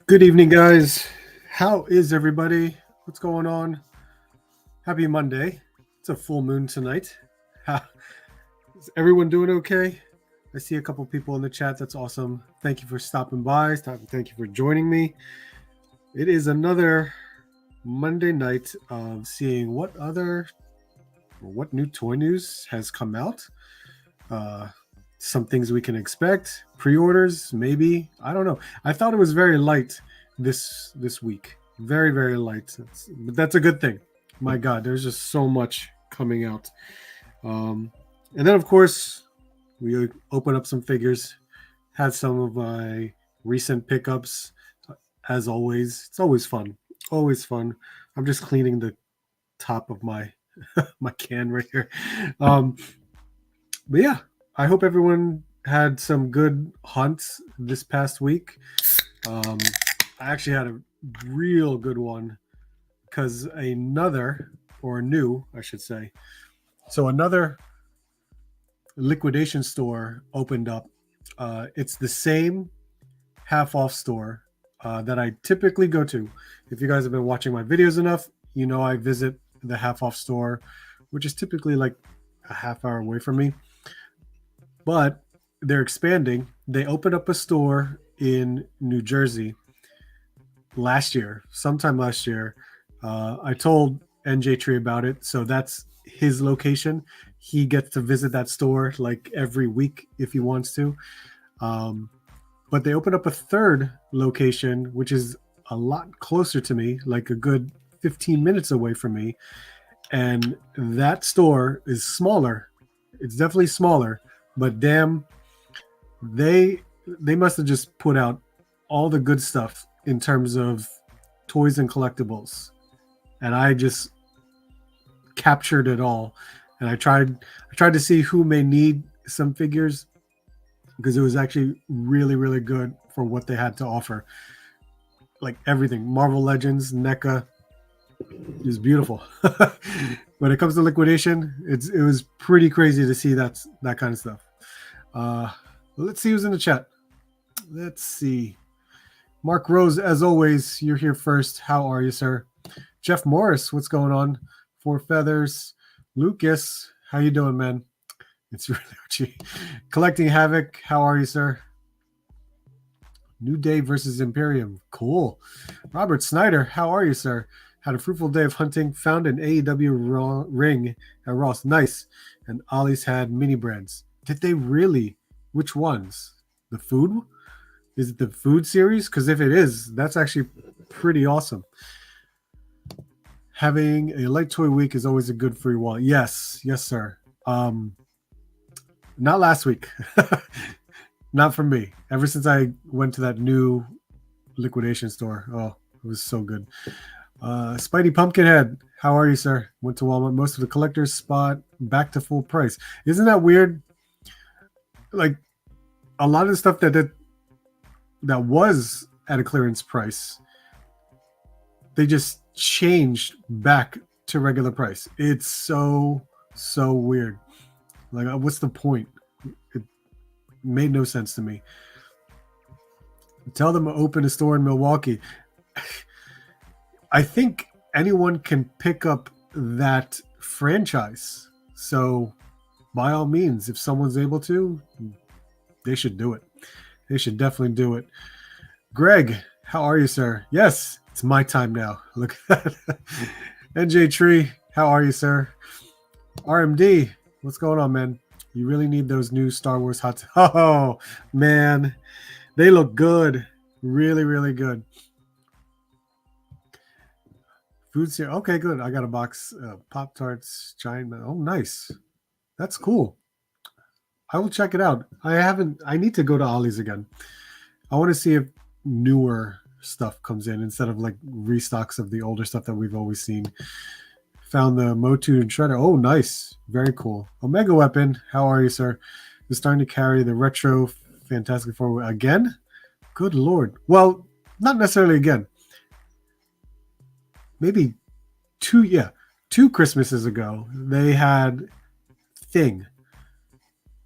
Good evening, guys. How is everybody? What's going on? Happy Monday. It's a full moon tonight. Is everyone doing okay? I see a couple people in the chat. That's awesome. Thank you for stopping by. Thank you for joining me. It is another Monday night of seeing what new toy news has come out. Uh, some things we can expect. Pre-orders, maybe. I don't know. I thought it was very light this week. Very, very light. But that's a good thing. My God, there's just so much coming out. And then, of course, we open up some figures. Had some of my recent pickups. As always, it's always fun. Always fun. I'm just cleaning the top of my my can right here. Um, but yeah, I hope everyone had some good hunts this past week. I actually had a real good one because I should say. So another liquidation store opened up. It's the same half off store that I typically go to. If you guys have been watching my videos enough, you know I visit the half off store, which is typically like a half hour away from me. But they're expanding. They opened up a store in New Jersey sometime last year. I told Tonez&Re-C about it, so that's his location. He gets to visit that store like every week if he wants to. But they opened up a third location, which is a lot closer to me, like a good 15 minutes away from me. And that store is smaller. It's definitely smaller, but damn, they must have just put out all the good stuff in terms of toys and collectibles. And I just captured it all. And I tried to see who may need some figures because it was actually really, really good for what they had to offer. Like everything, Marvel Legends, NECA is beautiful. When it comes to liquidation, it was pretty crazy to see that kind of stuff. Let's see who's in the chat. Let's see. Mark Rose, as always, you're here first. How are you, sir? Jeff Morris, what's going on? Four Feathers. Lucas, how you doing, man? It's really Archie. Collecting Havoc, how are you, sir? New Day versus Imperium. Cool. Robert Snyder, how are you, sir? Had a fruitful day of hunting. Found an AEW ring at Ross. Nice. And Ollie's had mini brands. Did they really? Which ones? The food? Is it the food series? Because if it is, that's actually pretty awesome. Having a light toy week is always a good free wallet. Yes, sir. Not last week. Not for me. Ever since I went to that new liquidation store. Oh, it was so good. Spidey Pumpkinhead, how are you, sir? Went to Walmart. Most of the collector's spot back to full price. Isn't that weird? Like a lot of the stuff that was at a clearance price, they just changed back to regular price. It's so weird. Like, what's the point? It made no sense to me. Tell them to open a store in Milwaukee. I think anyone can pick up that franchise. So by all means, if someone's able to, they should do it. They should definitely do it. Greg, how are you, sir? Yes, it's my time now. Look at that. NJ how are you, sir? RMD, what's going on, man? You really need those new Star Wars hot. Oh, man. They look good. Really, really good. Food series. Okay, good. I got a box. Pop-Tarts, Giant Man. Oh, nice. That's cool. I will check it out. I need to go to Ollie's again. I want to see if newer stuff comes in instead of like restocks of the older stuff that we've always seen. Found the Motu and Shredder. Oh, nice. Very cool. Omega Weapon. How are you, sir? You're starting to carry the retro Fantastic Four again? Good Lord. Well, not necessarily again. Maybe two Christmases ago, they had Thing.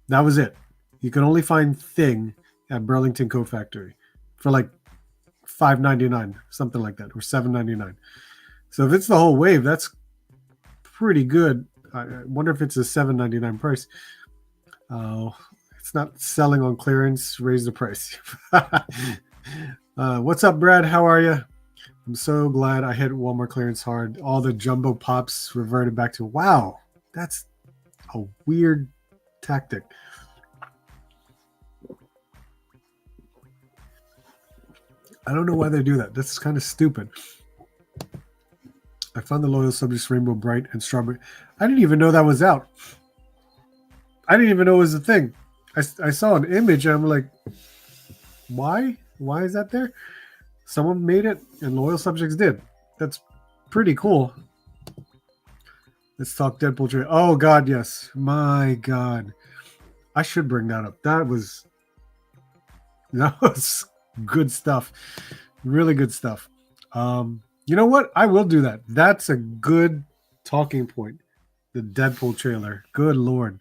That was it. You can only find Thing at Burlington Coat Factory for like $5.99, something like that, or $7.99. So if it's the whole wave, that's pretty good. I wonder if it's a $7.99 price. It's not selling on clearance. Raise the price. What's up, Brad? How are you? I'm so glad I hit Walmart clearance hard. All the jumbo pops reverted back to, wow, that's a weird tactic. I don't know why they do that. That's kind of stupid. I found the Loyal Subjects Rainbow Bright and Strawberry. I didn't even know that was out. I didn't even know it was a thing. I saw an image and I'm like, why? Why is that there? Someone made it and Loyal Subjects did. That's pretty cool. Let's talk Deadpool trailer. Oh, God, yes. My God. I should bring that up. That was good stuff. Really good stuff. You know what? I will do that. That's a good talking point. The Deadpool trailer. Good Lord.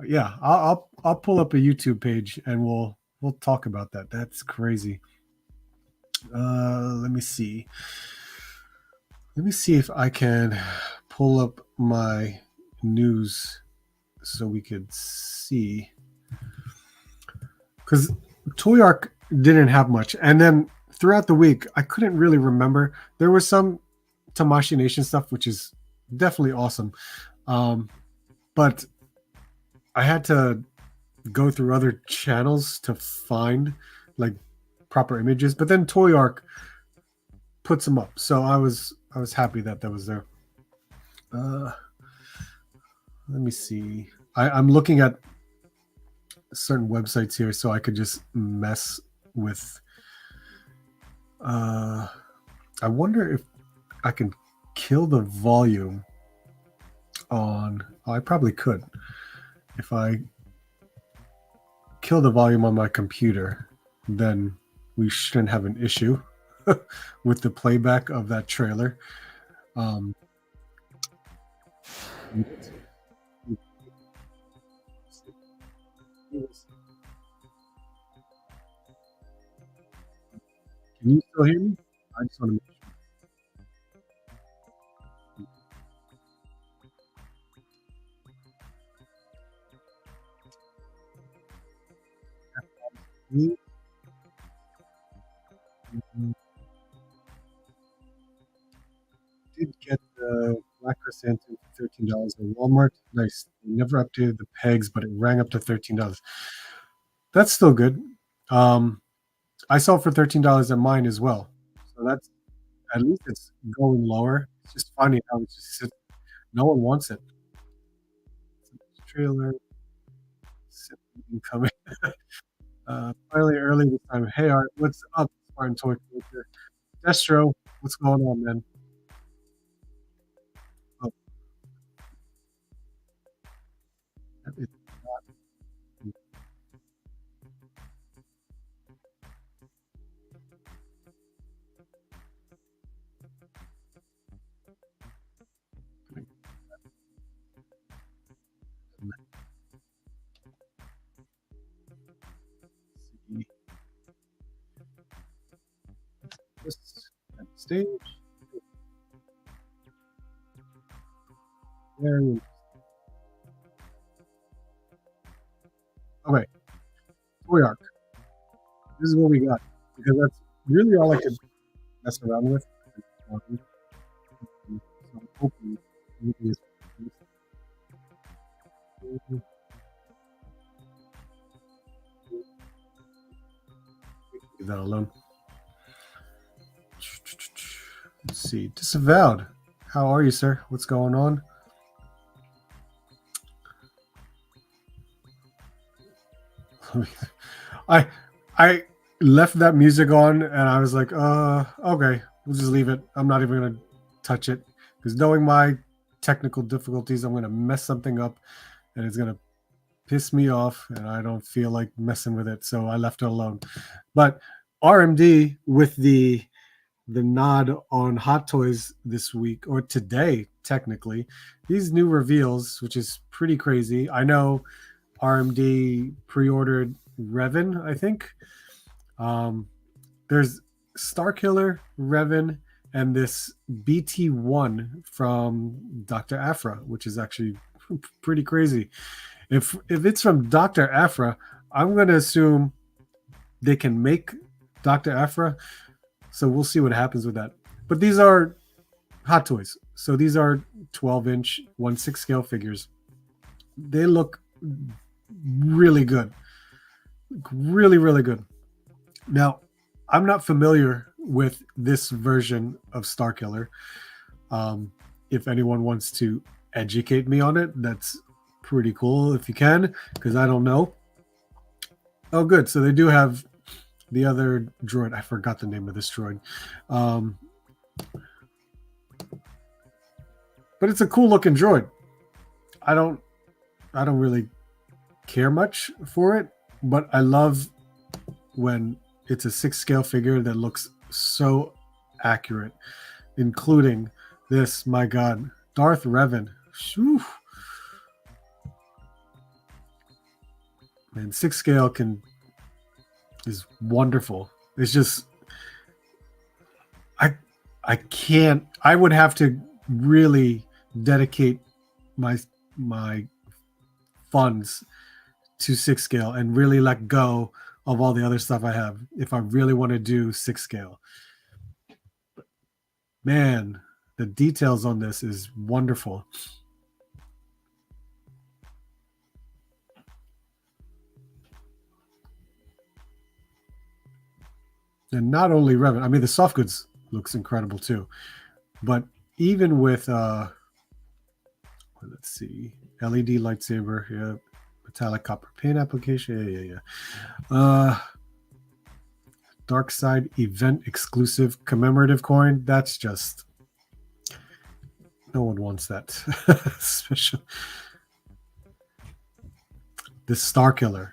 Yeah, I'll pull up a YouTube page and we'll talk about that. That's crazy. Let me see. Let me see if I can pull up my news so we could see. Because Toy Arc didn't have much. And then throughout the week, I couldn't really remember. There was some Tamashii Nation stuff, which is definitely awesome. But I had to go through other channels to find like proper images. But then Toy Arc puts them up. So I was happy that was there. Let me see. I'm looking at certain websites here so I could just mess with. I wonder if I can kill the volume on. Oh, I probably could. If I kill the volume on my computer, then we shouldn't have an issue with the playback of that trailer. Can you still hear me? I just want to make sure. Did get the Black Chrysanthemum for $13 at Walmart. Nice. They never updated the pegs, but it rang up to $13. That's still good. I saw it for $13 at mine as well. So that's at least it's going lower. It's just funny how it's just no one wants it. Trailer incoming. Finally early this time. Hey Art, what's up? Spartan Toy Culture. Destro, what's going on, man? Oh, it's not. This stage. Very okay. Toy Arc. This is what we got because that's really all I could mess around with. So I'm hoping maybe it's leave that alone. Let's see. Disavowed. How are you, sir? What's going on? I left that music on and I was like, okay, we'll just leave it. I'm not even gonna touch it because knowing my technical difficulties, I'm gonna mess something up and it's gonna piss me off and I don't feel like messing with it. So I left it alone. But RMD with the nod on Hot Toys this week or today, technically, these new reveals, which is pretty crazy. I know RMD pre-ordered Revan, I think. there's Starkiller, Revan, and this BT1 from Dr. Aphra, which is actually pretty crazy. If it's from Dr. Aphra, I'm going to assume they can make Dr. Aphra. So we'll see what happens with that. But these are Hot Toys. So these are 12-inch, 1/6 scale figures. They look really good. Really, really good. Now, I'm not familiar with this version of Starkiller. If anyone wants to educate me on it, that's pretty cool if you can, because I don't know. Oh, good. So they do have the other droid. I forgot the name of this droid. But it's a cool looking droid. I don't really care much for it, but I love when it's a 6 scale figure that looks so accurate, including this, my God, Darth Revan. Whew. Man, 6 scale is wonderful. It's just, I can't, I would have to really dedicate my funds to 6 scale and really let go of all the other stuff I have if I really want to do 6 scale. Man, the details on this is wonderful. And not only Revan, I mean the soft goods looks incredible too. But even with let's see, LED lightsaber, yeah, metallic copper paint application, Dark Side event exclusive commemorative coin. That's just, no one wants that. Special. The Starkiller.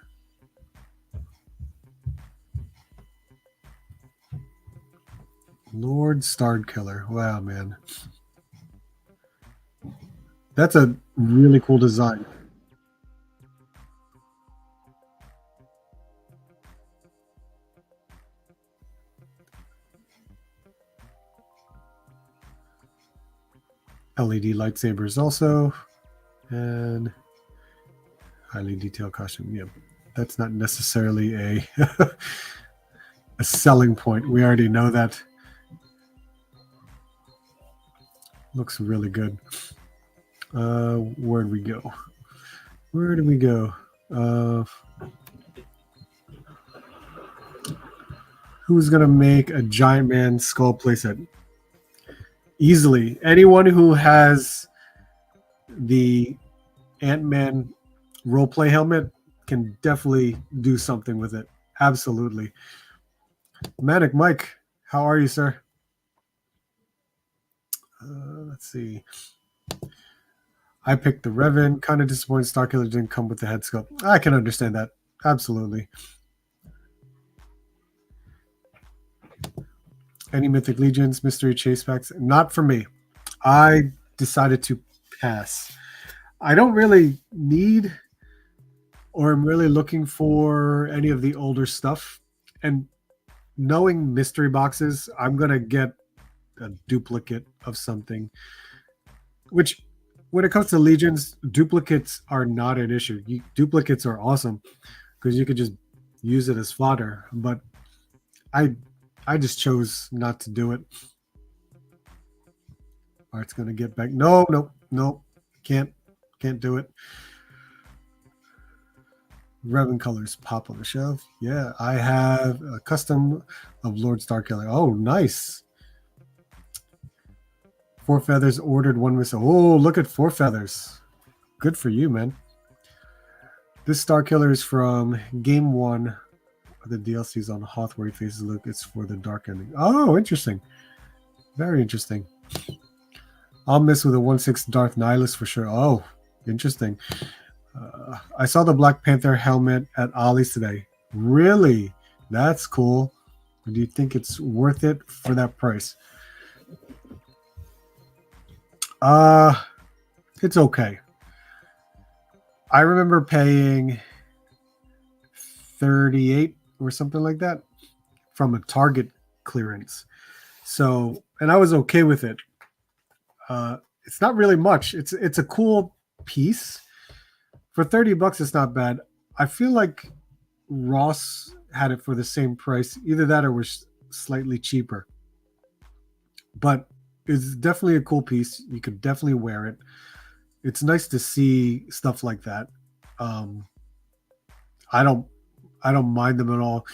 Lord Starkiller. Wow, man. That's a really cool design. LED lightsabers also, and highly detailed costume. Yeah, that's not necessarily a a selling point. We already know that. Looks really good. Where'd we go? Where did we go? Who's gonna make a giant man skull playset? Easily. Anyone who has the Ant-Man roleplay helmet can definitely do something with it. Absolutely. Manic Mike, how are you, sir? Let's see. I picked the Revan. Kind of disappointed Starkiller didn't come with the head sculpt. I can understand that. Absolutely. Any Mythic Legions, Mystery Chase Packs? Not for me. I decided to pass. I don't really need or I'm really looking for any of the older stuff. And knowing mystery boxes, I'm going to get a duplicate of something. Which, when it comes to Legions, duplicates are not an issue. Duplicates are awesome because you could just use it as fodder. But I just chose not to do it. Art's gonna get back. No. Can't do it. Revan colors pop on the shelf. Yeah, I have a custom of Lord Starkiller. Oh, nice. 4 feathers ordered, 1 missing. Oh, look at 4 feathers. Good for you, man. This Starkiller is from Game 1. The DLC's on Hoth where he faces Luke. It's for the dark ending. Oh, interesting. Very interesting. I'll miss with a 1/6 Darth Nihilus for sure. Oh, interesting. I saw the Black Panther helmet at Ollie's today. Really? That's cool. Do you think it's worth it for that price? It's okay. I remember paying $38 or something like that from a Target clearance. So, and I was okay with it. It's not really much. It's a cool piece. For $30, it's not bad. I feel like Ross had it for the same price. Either that or was slightly cheaper. But it's definitely a cool piece. You could definitely wear it. It's nice to see stuff like that. I don't mind them at all.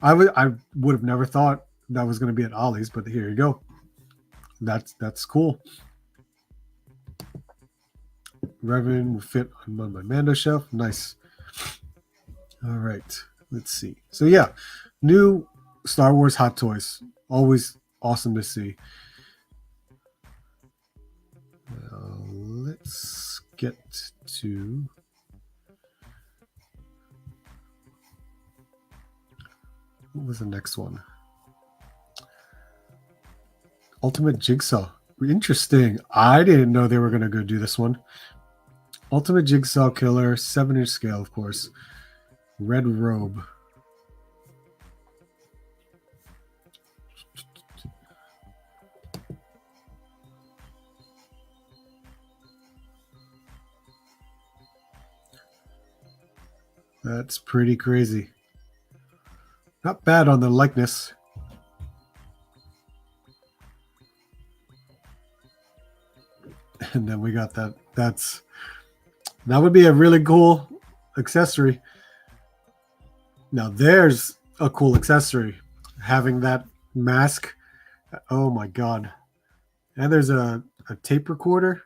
I would have never thought that was going to be at Ollie's, but here you go. That's cool. Reverend will fit on my Mando shelf. Nice. All right. Let's see. So yeah, new Star Wars Hot Toys. Always awesome to see. Let's get to what was the next one? Ultimate Jigsaw. Interesting. I didn't know they were going to go do this one. Ultimate Jigsaw Killer, 7-inch scale, of course. Red robe. That's pretty crazy. Not bad on the likeness. And then we got that. That would be a really cool accessory. Now there's a cool accessory. Having that mask. Oh my god. And there's a tape recorder.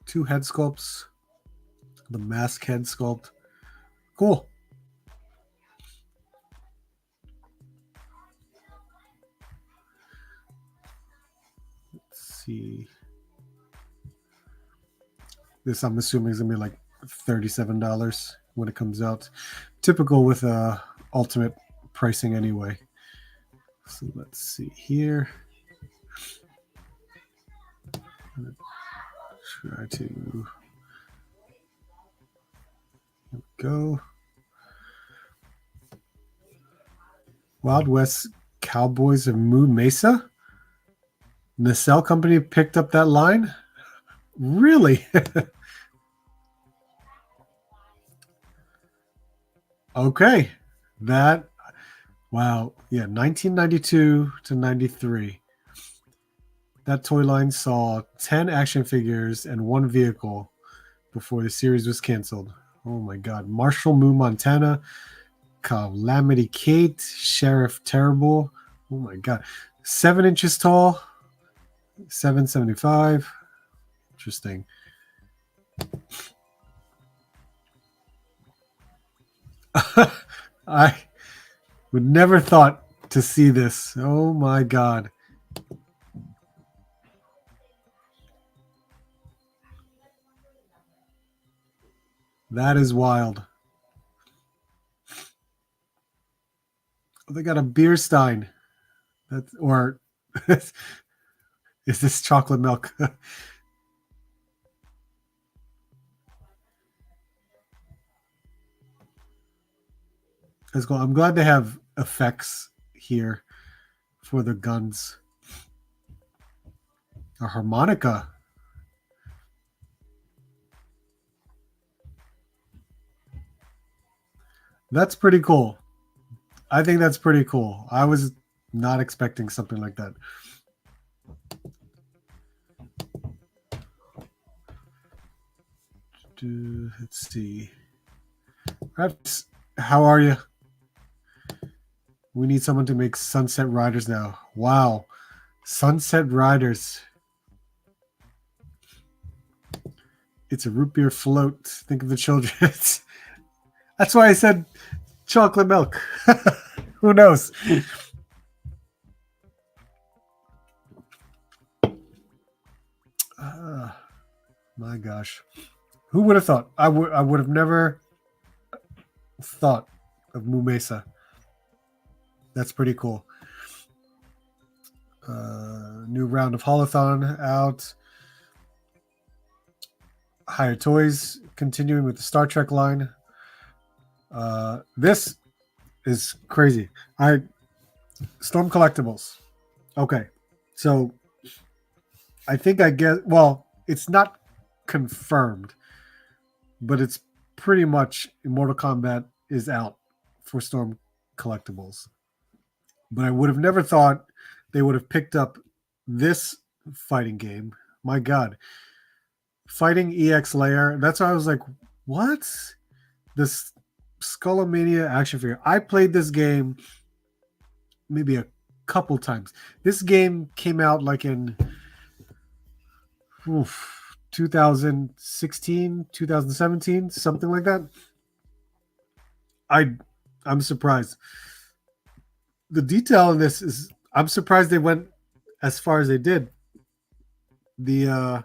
Two head sculpts. The mask head sculpt. Cool. Let's see. This I'm assuming is gonna be like $37 when it comes out. Typical with ultimate pricing anyway. So let's see here. Try to here we go. Wild West Cowboys of Moon Mesa. Nacelle Company picked up that line. Really? Okay. That wow. Yeah, 1992 to 93. That toy line saw 10 action figures and one vehicle before the series was canceled. Oh my god. Marshall Moon Montana, Calamity Kate, Sheriff Terrible. Oh my god. 7 inches tall. 775. Interesting. I would never thought to see this. Oh my god. That is wild. Oh, they got a beer stein. That's or is this chocolate milk? That's cool. I'm glad they have effects here for the guns. A harmonica. That's pretty cool. I think that's pretty cool. I was not expecting something like that. Let's see. Perhaps, how are you? We need someone to make Sunset Riders now. Wow. Sunset Riders. It's a root beer float. Think of the children. That's why I said chocolate milk. Who knows? My gosh. Who would have thought? I would have never thought of Moo Mesa. That's pretty cool. New round of Holothon out. Higher Toys, continuing with the Star Trek line. This is crazy. Storm Collectibles. Okay, so I think I get. Well, it's not confirmed, but it's pretty much Mortal Kombat is out for Storm Collectibles. But I would have never thought they would have picked up this fighting game. My God, fighting EX Layer. That's why I was like, what? This Skullomania action figure. I played this game maybe a couple times. This game came out like in 2016, 2017, something like that. I'm surprised. The detail in this is I'm surprised they went as far as they did. There's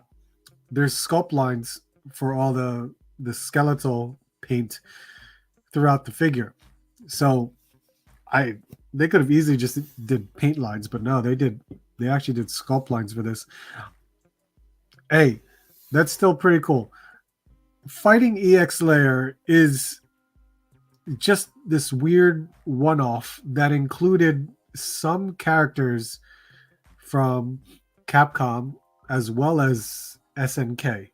sculpt lines for all the skeletal paint throughout the figure. So they could have easily just did paint lines, but no, they actually did sculpt lines for this. Hey, that's still pretty cool. Fighting EX Layer is just this weird one-off that included some characters from Capcom as well as SNK.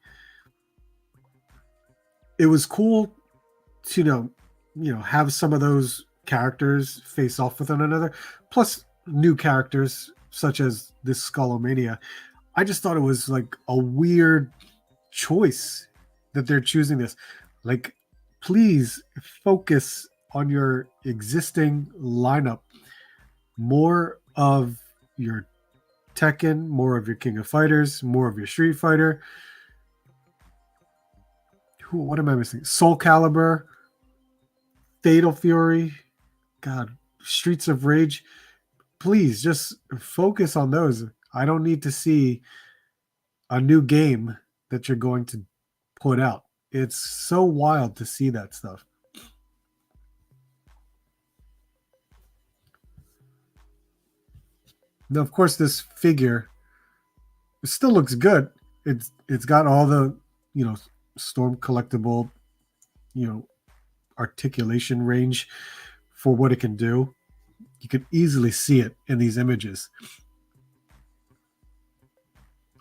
It was cool to have some of those characters face off with one another, plus new characters such as this Skullomania. I just thought it was like a weird choice that they're choosing this. Like, please focus on your existing lineup. More of your Tekken, more of your King of Fighters, more of your Street Fighter. What am I missing? Soul Calibur, Fatal Fury, God, Streets of Rage. Please just focus on those. I don't need to see a new game that you're going to put out. It's so wild to see that stuff. Now, of course, this figure still looks good. It's got all the Storm collectible articulation range for what it can do. You could easily see it in these images.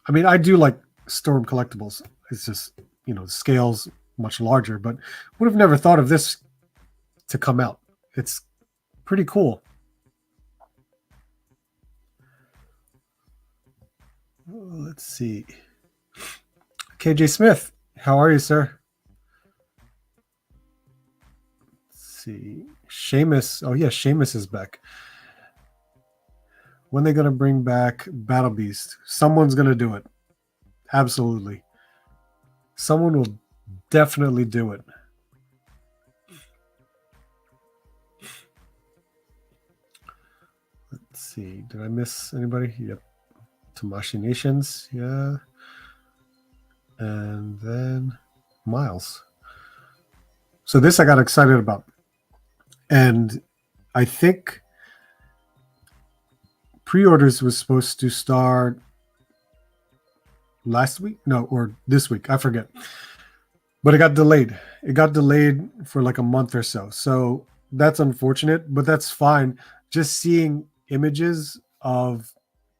I mean, I do like Storm collectibles. It's just the scale's much larger, but would have never thought of this to come out. It's pretty cool. Let's see. KJ Smith, how are you, sir? Let's see. Seamus. Oh, yeah, Seamus is back. When are they going to bring back Battle Beast? Someone's going to do it. Absolutely. Someone will definitely do it. Let's see. Did I miss anybody? Yep. Tamashi Nations. Yeah. And then Miles. So this I got excited about. And I think pre-orders was supposed to start last week. No, or this week. I forget. But it got delayed. It got delayed for like a month or so. So that's unfortunate, but that's fine. Just seeing images of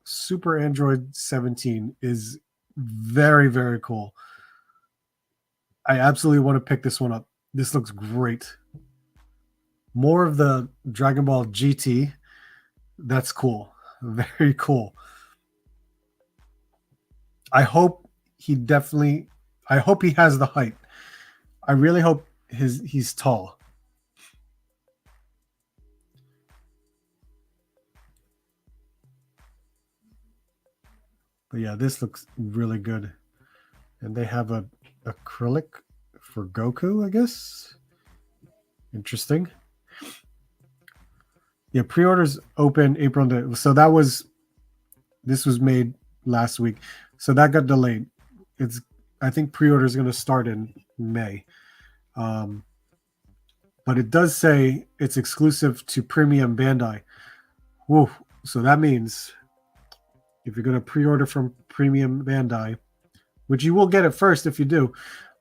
Super Android 17 is very, very cool. I absolutely want to pick this one up. This looks great. More of the Dragon Ball GT. That's cool. Very cool. I hope he has the height. I really hope he's tall. But yeah, this looks really good. And they have a acrylic for Goku, I guess. Interesting. Yeah, pre-orders open April. So this was made last week. So that got delayed. I think pre-order is going to start in May. But it does say it's exclusive to Premium Bandai. Woo. So that means if you're going to pre-order from Premium Bandai, which you will get at first if you do.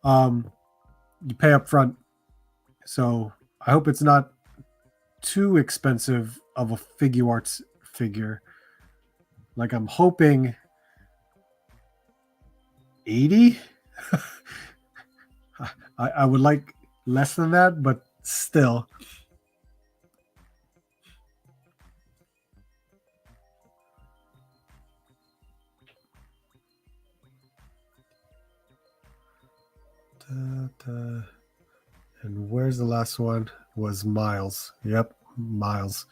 You pay up front. So I hope it's not too expensive of a figure arts figure. Like I'm hoping 80. I would like less than that, but still. And where's the last one? Was Miles. Yep, Miles.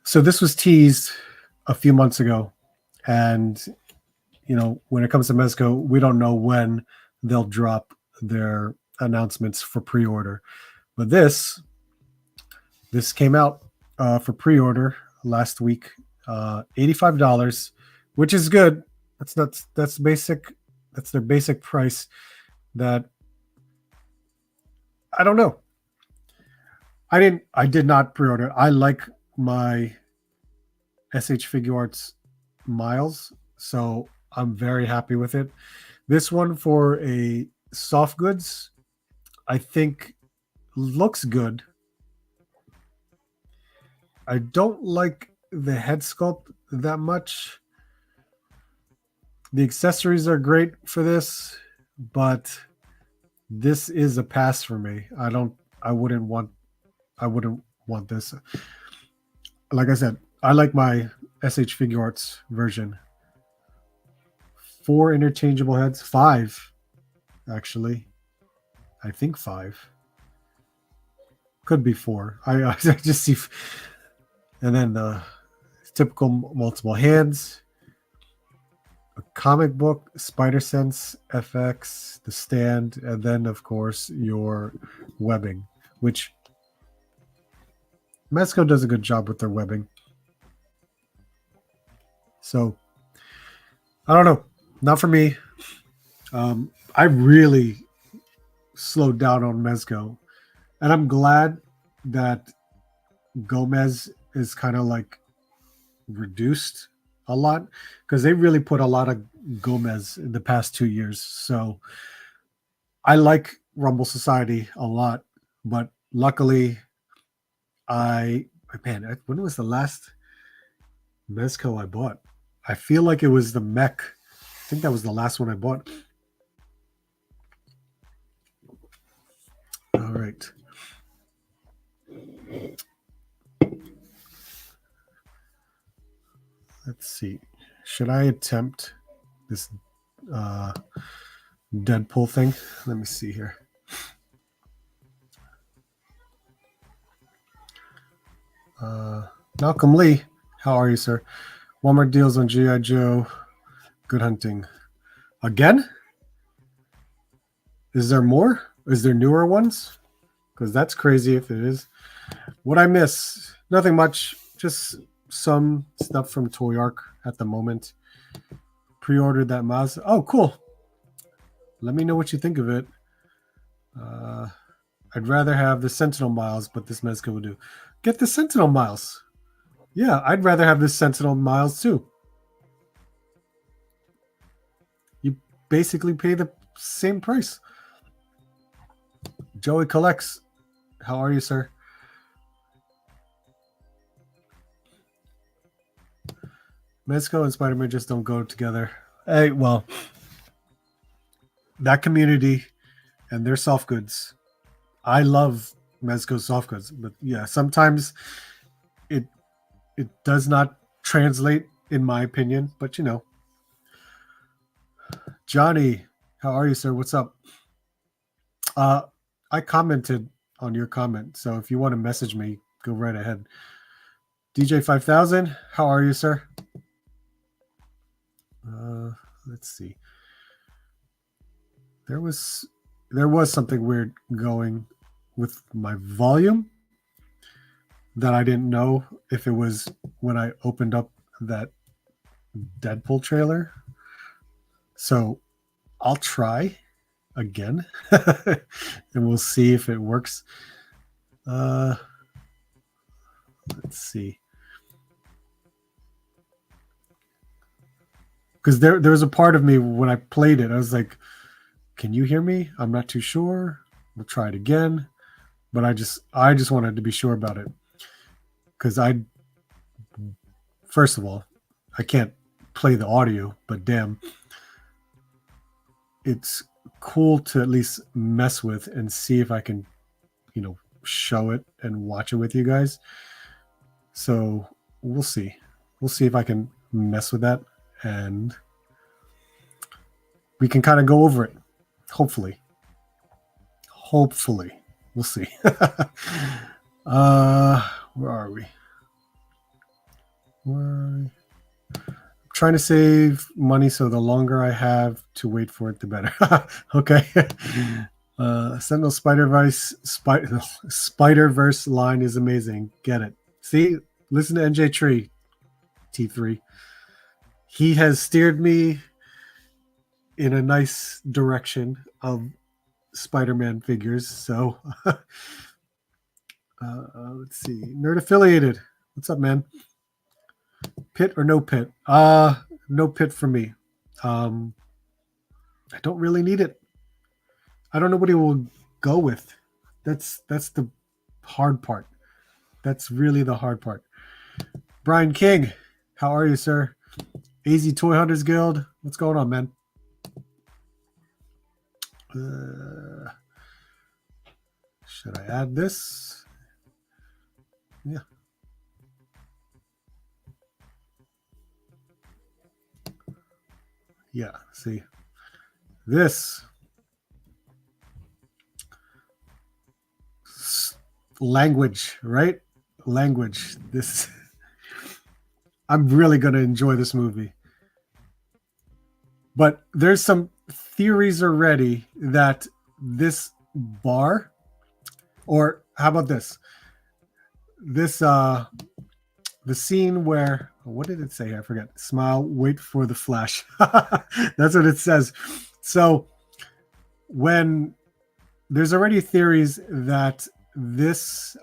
So this was teased a few months ago. And, you know, when it comes to Mezco, we don't know when they'll drop their announcements for pre-order. But this came out for pre-order last week, $85, which is good. That's basic. That's their basic price. That I don't know. I did not pre-order. I like my SH Figure Arts Miles, so I'm very happy with it. This one for a soft goods, I think looks good. I don't like the head sculpt that much. The accessories are great for this, but this is a pass for me. I wouldn't want this. Like I said, I like my SH Figure Arts version. 4 interchangeable heads, 5 actually. I think 5. Could be 4. I just see. And then the typical multiple hands, a comic book, Spider Sense FX, the stand, and then of course your webbing, which Mezco does a good job with their webbing. So I don't know, not for me. I really slowed down on Mezco, and I'm glad that Gomez is kind of like reduced a lot, because they really put a lot of Gomez in the past 2 years. So I like Rumble Society a lot, but luckily when was the last Mezco I bought? I feel like it was the Mech. I think that was the last one I bought. All right. Let's see. Should I attempt this Deadpool thing? Let me see here. Malcolm Lee, how are you, sir? Walmart deals on G.I. Joe. Good hunting. Again? Is there more? Is there newer ones? Because that's crazy if it is. What I miss? Nothing much. Just some stuff from Toy Arc at the moment. Pre-ordered that mouse. Oh, cool. Let me know what you think of it. I'd rather have the Sentinel Miles, but this Mezco will do. Get the Sentinel Miles. Yeah, I'd rather have this Sentinel Miles too. You basically pay the same price. Joey Collects. How are you, sir? Mezco and Spider-Man just don't go together. Hey, well, that community and their soft goods. I love Mezco soft goods, but yeah, sometimes it does not translate, in my opinion. But you know, Johnny, how are you, sir? What's up? I commented on your comment, so if you want to message me, go right ahead. DJ 5000, how are you, sir? Let's see. There was something weird going with my volume that I didn't know if it was when I opened up that Deadpool trailer. So I'll try again and we'll see if it works. Let's see. because there was a part of me when I played it, I was like, "Can you hear me? I'm not too sure. We'll try it again." But I just wanted to be sure about it because first of all, I can't play the audio, but damn, it's cool to at least mess with and see if I can, show it and watch it with you guys. So we'll see. We'll see if I can mess with that and we can kind of go over it. Hopefully. Hopefully. We'll see. Where are we? I'm trying to save money, so the longer I have to wait for it, the better. Okay. Sentinel Spider-Verse line is amazing. Get it. See? Listen to NJ Tree, T3. He has steered me in a nice direction of Spider-Man figures. So let's see. Nerd Affiliated. What's up, man? Pit or no pit? No pit for me. I don't really need it. I don't know what he will go with. That's the hard part. That's really the hard part. Brian King, how are you, sir? AZ Toy Hunters Guild, what's going on, man? Should I add this? Yeah. Yeah, see. This language, right? Language. This I'm really going to enjoy this movie. But there's some theories already that this bar, or how about this? This the scene where, what did it say? I forget. Smile, wait for the flash. That's what it says. So when there's already theories that this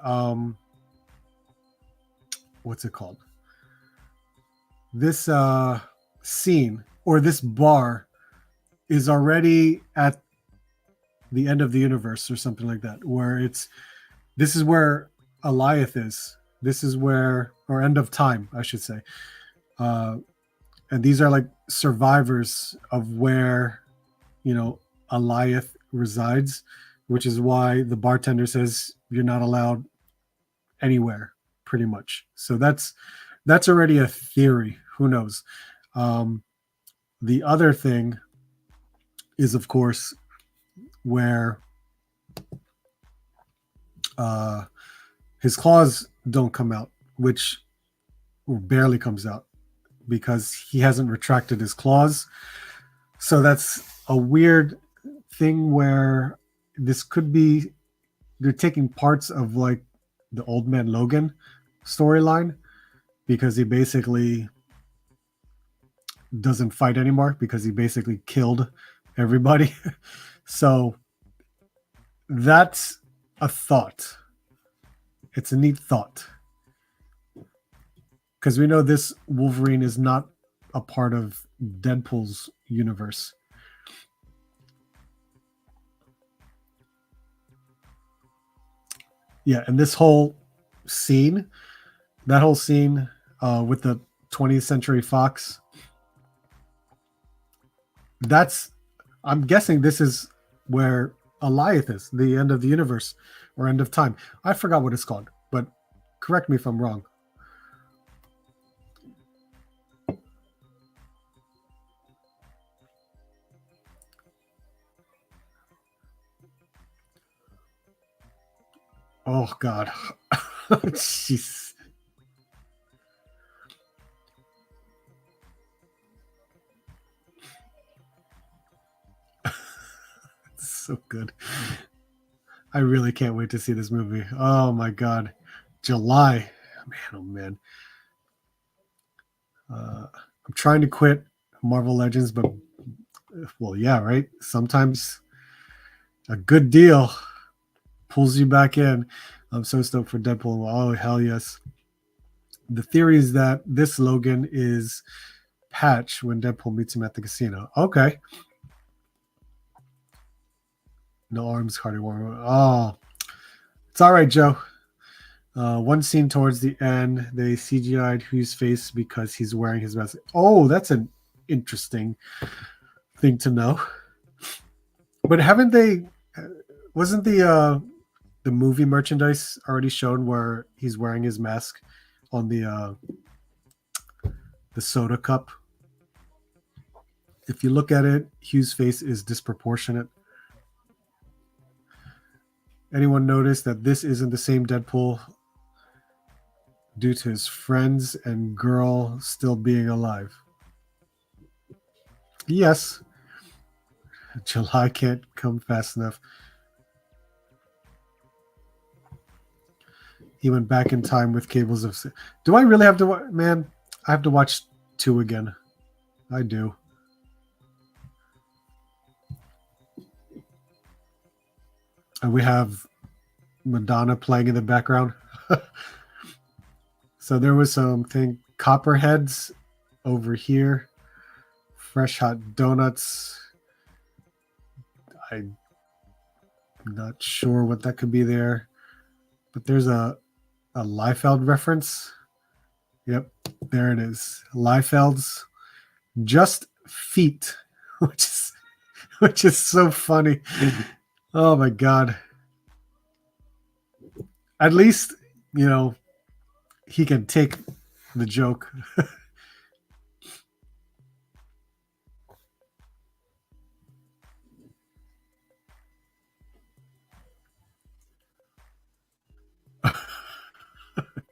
what's it called? This scene or this bar is already at the end of the universe or something like that, where this is where Alioth is. This is where, or end of time, I should say. And these are like survivors of where, Alioth resides, which is why the bartender says you're not allowed anywhere, pretty much. So that's already a theory. Who knows? The other thing is, of course, where his claws don't come out, which barely comes out because he hasn't retracted his claws. So that's a weird thing where this could be, they're taking parts of like the Old Man Logan storyline, because he basically doesn't fight anymore because he basically killed everybody. So that's a thought. It's a neat thought, because we know this Wolverine is not a part of Deadpool's universe. Yeah, and this whole scene, that whole scene with the 20th Century Fox, I'm guessing this is where Alioth is, the end of the universe or end of time. I forgot what it's called, but correct me if I'm wrong. Oh God. Jeez. So good. I really can't wait to see this movie. Oh my God. July. Man, oh man. I'm trying to quit Marvel Legends, but well, yeah, right? Sometimes a good deal pulls you back in. I'm so stoked for Deadpool. Oh, hell yes. The theory is that this Logan is patch when Deadpool meets him at the casino. Okay. No arms, Cardi Warren. Oh, it's all right, Joe. One scene towards the end, they CGI'd Hugh's face because he's wearing his mask. Oh, that's an interesting thing to know. But haven't they? Wasn't the movie merchandise already shown where he's wearing his mask on the soda cup? If you look at it, Hugh's face is disproportionate. Anyone notice that this isn't the same Deadpool due to his friends and girl still being alive? Yes. July can't come fast enough. He went back in time with cables of... Do I really have to... Man, I have to watch 2 again. I do. And we have Madonna playing in the background. So there was something... Copperheads over here. Fresh hot donuts. I'm not sure what that could be there. But there's a Liefeld reference. Yep, there it is. Liefeld's Just Feet, which is so funny. Oh my god. At least, you know, he can take the joke.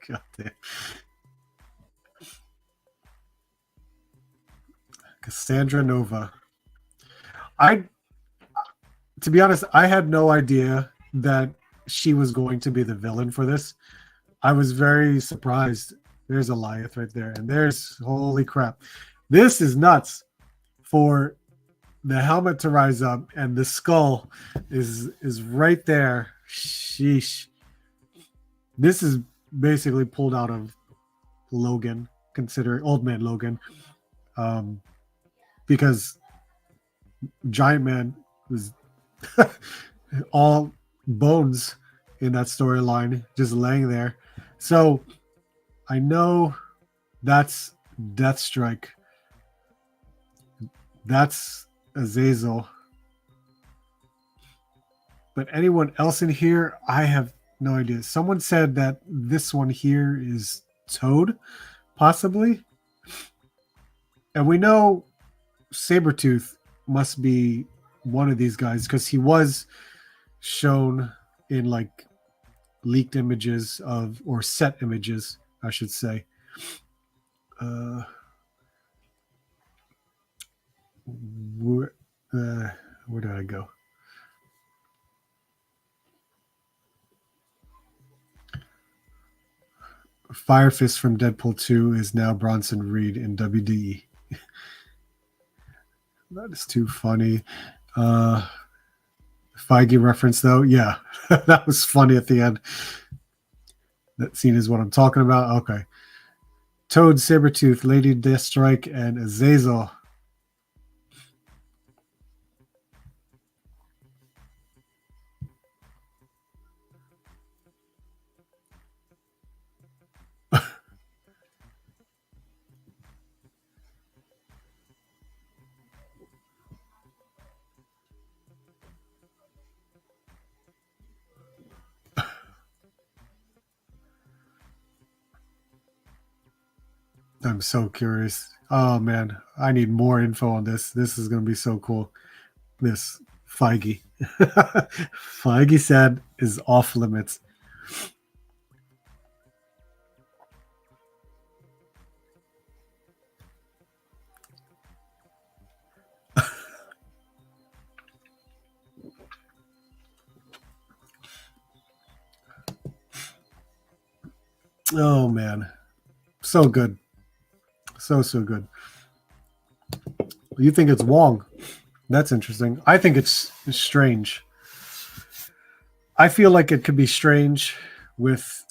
God damn. Cassandra Nova. To be honest, I had no idea that she was going to be the villain for this. I was very surprised. There's Eliath right there. And there's, holy crap. This is nuts. For the helmet to rise up and the skull is right there. Sheesh. This is basically pulled out of Logan, considering Old Man Logan. Because Giant Man was all bones in that storyline, just laying there. So I know that's Deathstrike. That's Azazel. But anyone else in here, I have no idea. Someone said that this one here is Toad, possibly. And we know Sabretooth must be one of these guys because he was shown in like leaked images of, or set images, I should say. Where did I go? Fire Fist from Deadpool 2 is now Bronson Reed in WDE. That is too funny. Feige reference, though. Yeah, that was funny at the end. That scene is what I'm talking about. Okay. Toad, Sabretooth, Lady Deathstrike, and Azazel. I'm so curious. Oh man, I need more info on this. This is going to be so cool. This Feige. Feige said is off limits. Oh man, so good, so good. You think it's Wong? That's interesting. I think it's strange. I feel like it could be strange with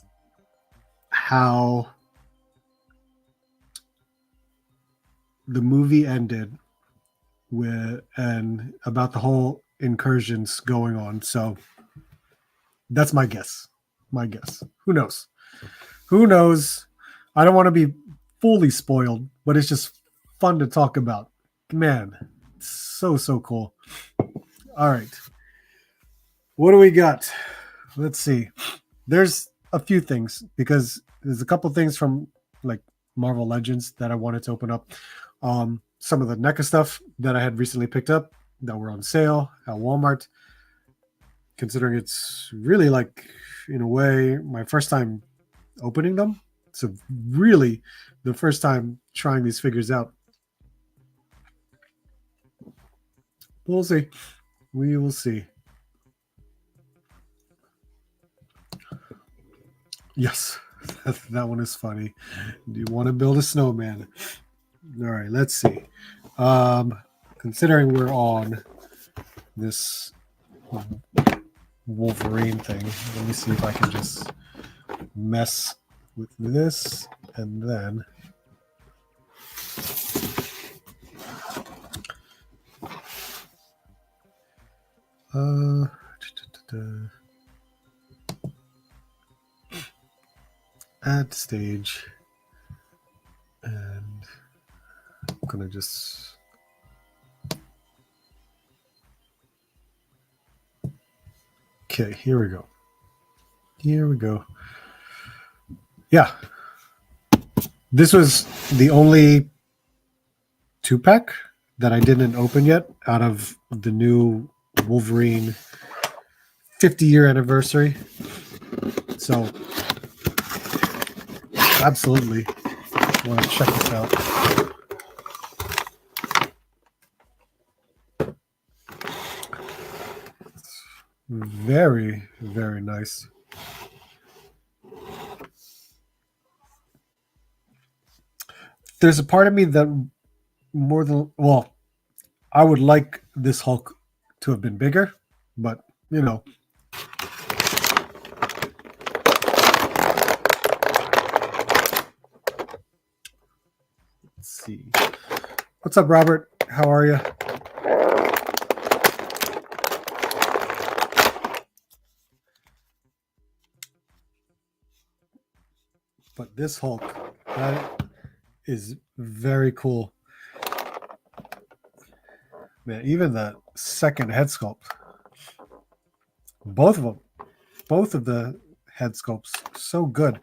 how the movie ended with and about the whole incursions going on. So that's my guess. My guess. Who knows? Who knows? I don't want to be fully spoiled, but it's just fun to talk about. Man, so cool. All right. What do we got? Let's see. There's a few things because there's a couple things from like Marvel Legends that I wanted to open up. Some of the NECA stuff that I had recently picked up that were on sale at Walmart. Considering it's really like, in a way, my first time opening them. So really the first time trying these figures out. We'll see. We will see. Yes, that one is funny. Do you want to build a snowman? All right, let's see. Considering we're on this Wolverine thing, let me see if I can just mess with this and then add stage, and I'm gonna just okay, here we go. Yeah, this was the only 2-pack that I didn't open yet out of the new Wolverine 50-year anniversary. So absolutely want to check this out. Very, very nice. There's a part of me that I would like this Hulk to have been bigger, but you know. Let's see. What's up, Robert? How are you? But this Hulk, that is very cool. Man, even the second head sculpt. Both of them. Both of the head sculpts. So good.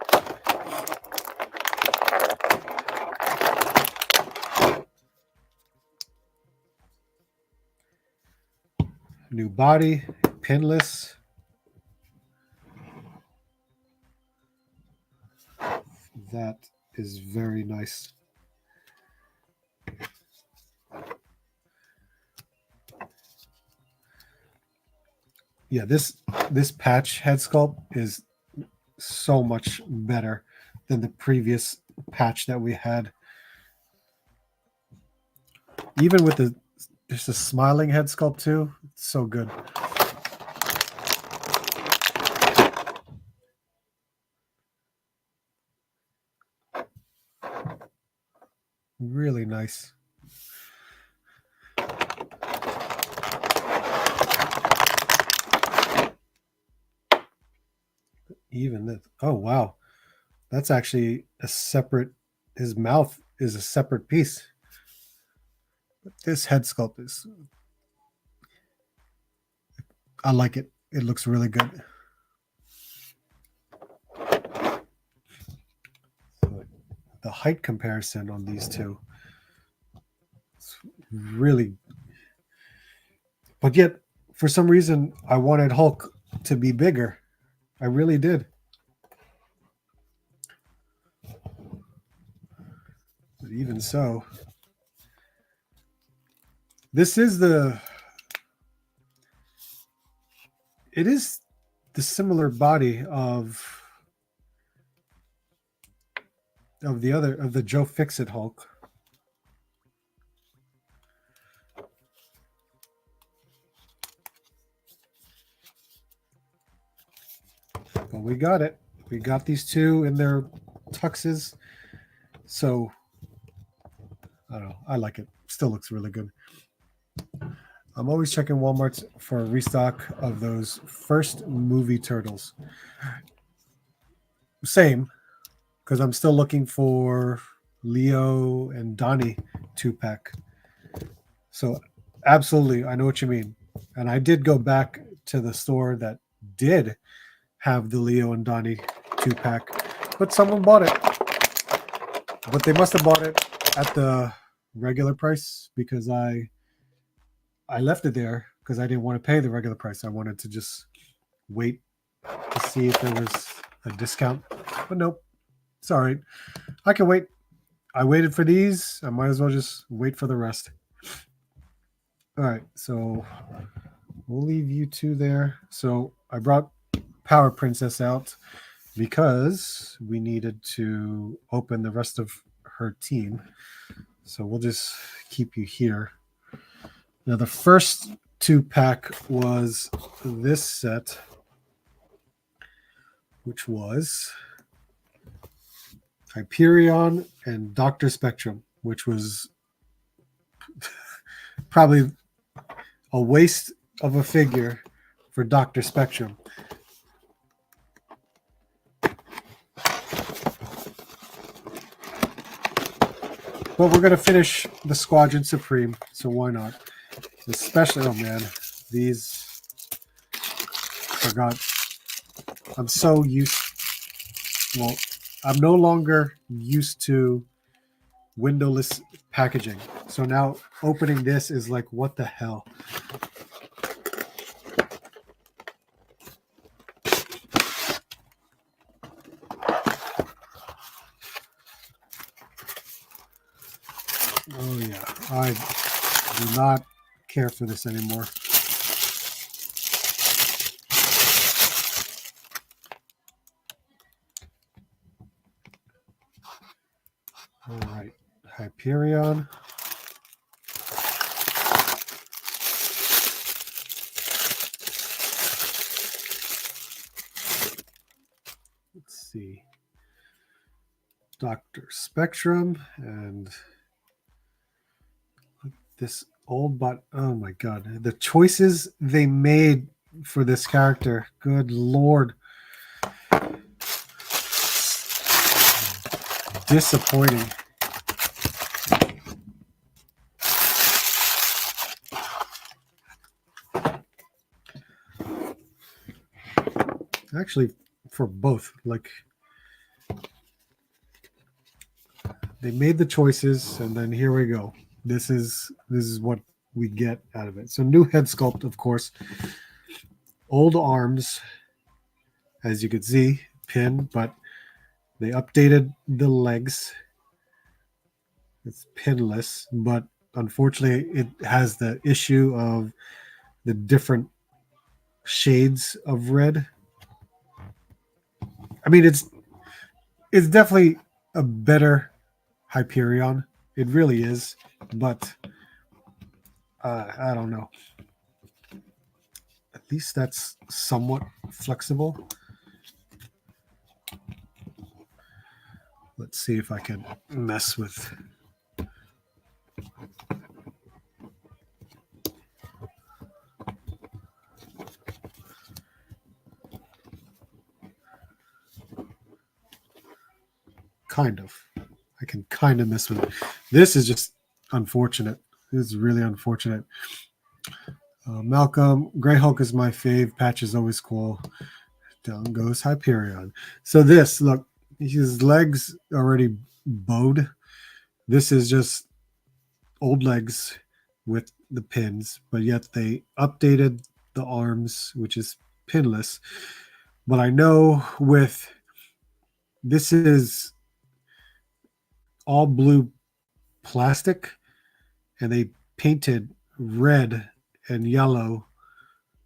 New body, pinless. That is very nice. Yeah, this patch head sculpt is so much better than the previous patch that we had. Even with there's a smiling head sculpt too. It's so good. Really nice. Even this. Oh, wow. That's actually a separate, his mouth is a separate piece. But this head sculpt is, I like it. It looks really good. So the height comparison on these two, it's really, but yet for some reason I wanted Hulk to be bigger. I really did. But even so, this is it is the similar body of the Joe Fixit Hulk. But we got it. We got these two in their tuxes. So I don't know. I like it. Still looks really good. I'm always checking Walmart for a restock of those first movie turtles. Same, because I'm still looking for Leo and Donnie 2-pack. So absolutely, I know what you mean. And I did go back to the store that did have the Leo and Donnie 2-pack, but someone bought it. But they must have bought it at the regular price because I left it there because I didn't want to pay the regular price. I wanted to just wait to see if there was a discount. But nope, it's all right. I can wait. I waited for these. I might as well just wait for the rest. All right, so we'll leave you two there. So I brought Power Princess out because we needed to open the rest of her team. So we'll just keep you here. Now, the first 2-pack was this set, which was Hyperion and Dr. Spectrum, which was probably a waste of a figure for Dr. Spectrum. But we're going to finish the Squadron Supreme, so why not? Especially, oh man, these, forgot. I'm so used, well, I'm no longer used to windowless packaging. So now opening this is like, what the hell? Oh yeah, I do not care for this anymore. All right, Hyperion. Let's see. Dr. Spectrum and this old bot. Oh my god, the choices they made for this character. Good lord. Disappointing. Actually, for both, like they made the choices, and then here we go. This is what we get out of it. So new head sculpt, of course. Old arms, as you could see, pin, but they updated the legs. It's pinless, but unfortunately, it has the issue of the different shades of red. I mean, it's definitely a better Hyperion. It really is, but I don't know. At least that's somewhat flexible. Let's see if I can mess with. Kind of. I can kind of mess with it. This is just unfortunate. This is really unfortunate. Malcolm, Grey Hulk is my fave. Patch is always cool. Down goes Hyperion. So this, look, his legs already bowed. This is just old legs with the pins, but yet they updated the arms, which is pinless. But I know with this is all blue plastic, and they painted red and yellow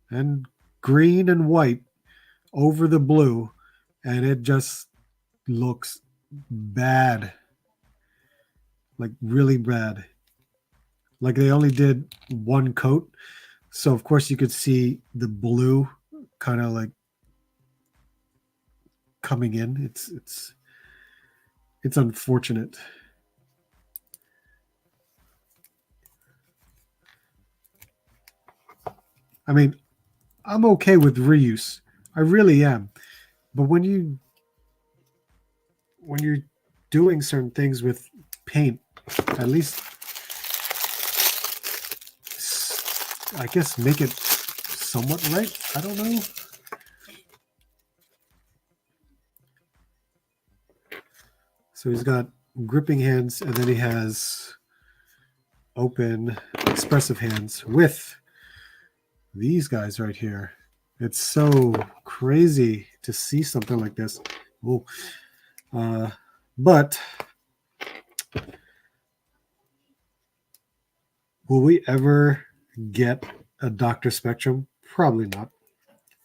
and green and white over the blue, and it just looks bad, like really bad. Like they only did one coat, so of course you could see the blue kind of like coming in. It's unfortunate. I mean, I'm okay with reuse. I really am. But when you're doing certain things with paint, at least I guess make it somewhat right. I don't know. So he's got gripping hands, and then he has open, expressive hands with these guys right here. It's so crazy to see something like this. Oh, but will we ever get a Dr. Spectrum? Probably not.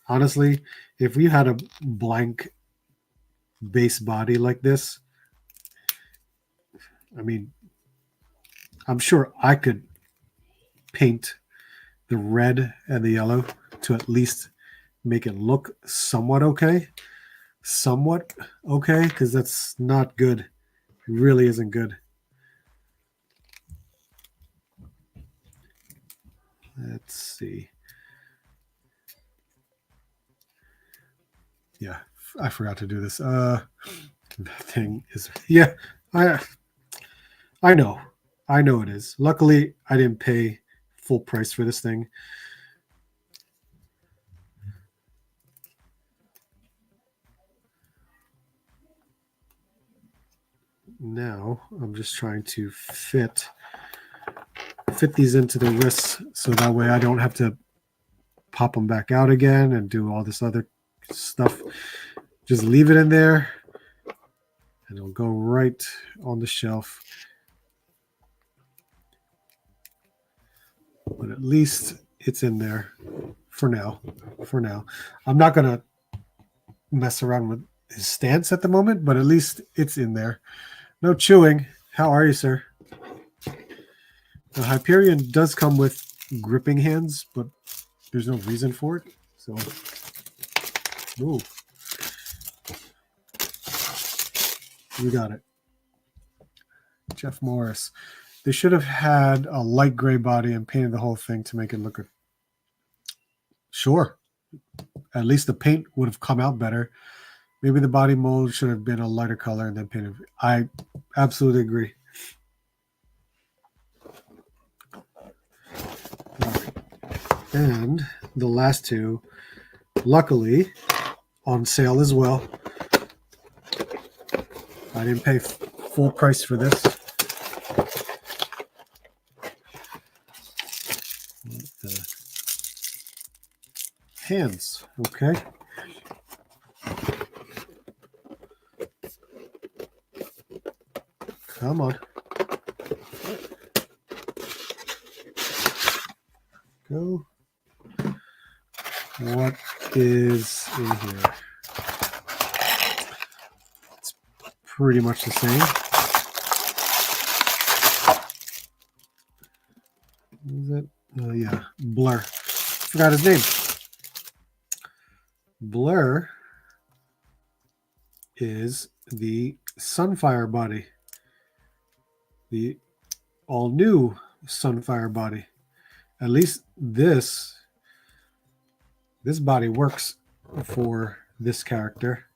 Honestly, if we had a blank base body like this, I mean, I'm sure I could paint the red and the yellow to at least make it look somewhat okay. Somewhat okay, because that's not good. It really isn't good. Let's see. Yeah, I forgot to do this. That thing is, yeah, I know. I know it is. Luckily, I didn't pay full price for this thing. Now I'm just trying to fit these into the wrists so that way I don't have to pop them back out again and do all this other stuff. Just leave it in there and it'll go right on the shelf. But at least it's in there for now. I'm not going to mess around with his stance at the moment, but at least it's in there. No chewing. How are you, sir? The Hyperion does come with gripping hands, but there's no reason for it. So, ooh. You got it. Jeff Morris. They should have had a light gray body and painted the whole thing to make it look good. Sure. At least the paint would have come out better. Maybe the body mold should have been a lighter color and then painted. I absolutely agree. And the last two, luckily, on sale as well. I didn't pay full price for this. The hands, okay. Come on. Go. What is in here? It's pretty much the same. Is it? Oh, yeah. Blur. Forgot his name. Blur is the Sunfire body. The all-new Sunfire body. At least this body works for this character.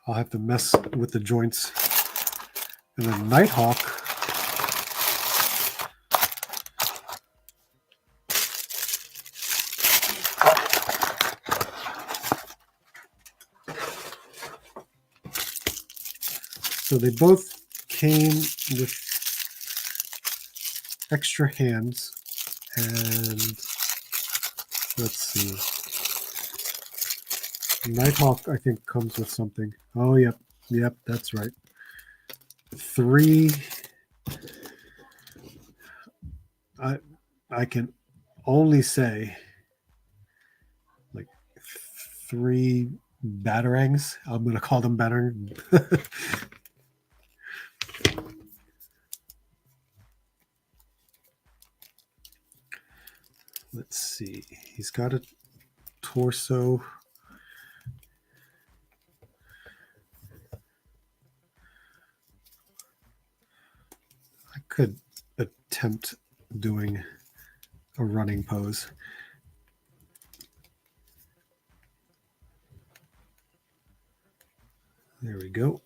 I'll have to mess with the joints. And then Nighthawk. So they both came with extra hands. And let's see. Nighthawk, I think, comes with something. Oh, yep. Yep, that's right. 3. I can only say like 3 batarangs. I'm going to call them batarang. Let's see. He's got a torso. I could attempt doing a running pose. There we go.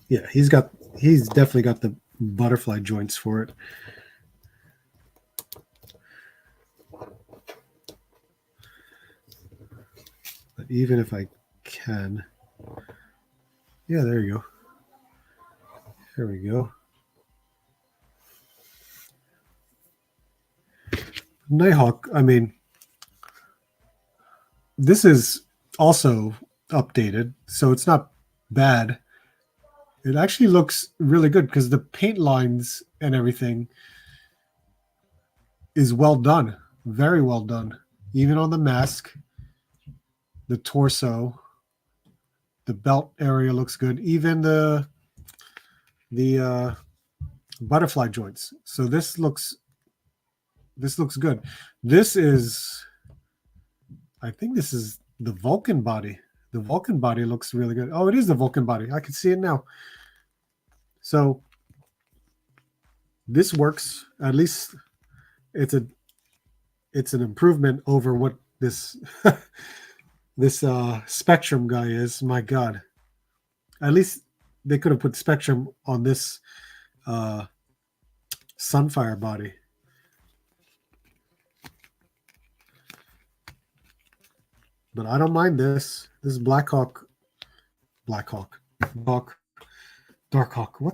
Yeah, he's definitely got the butterfly joints for it. But even if I can, yeah, there you go. There we go. Nighthawk, I mean, this is also updated, so it's not bad. It actually looks really good because the paint lines and everything is well done. Very well done. Even on the mask, the torso, the belt area looks good. Even the butterfly joints. So this looks good. This is, I think this is the Vulcan body. The Vulcan body looks really good. Oh, it is the Vulcan body. I can see it now. So this works. At least it's an improvement over what this this Spectrum guy is. My God. At least they could have put Spectrum on this Sunfire body. But I don't mind this. This is Darkhawk. What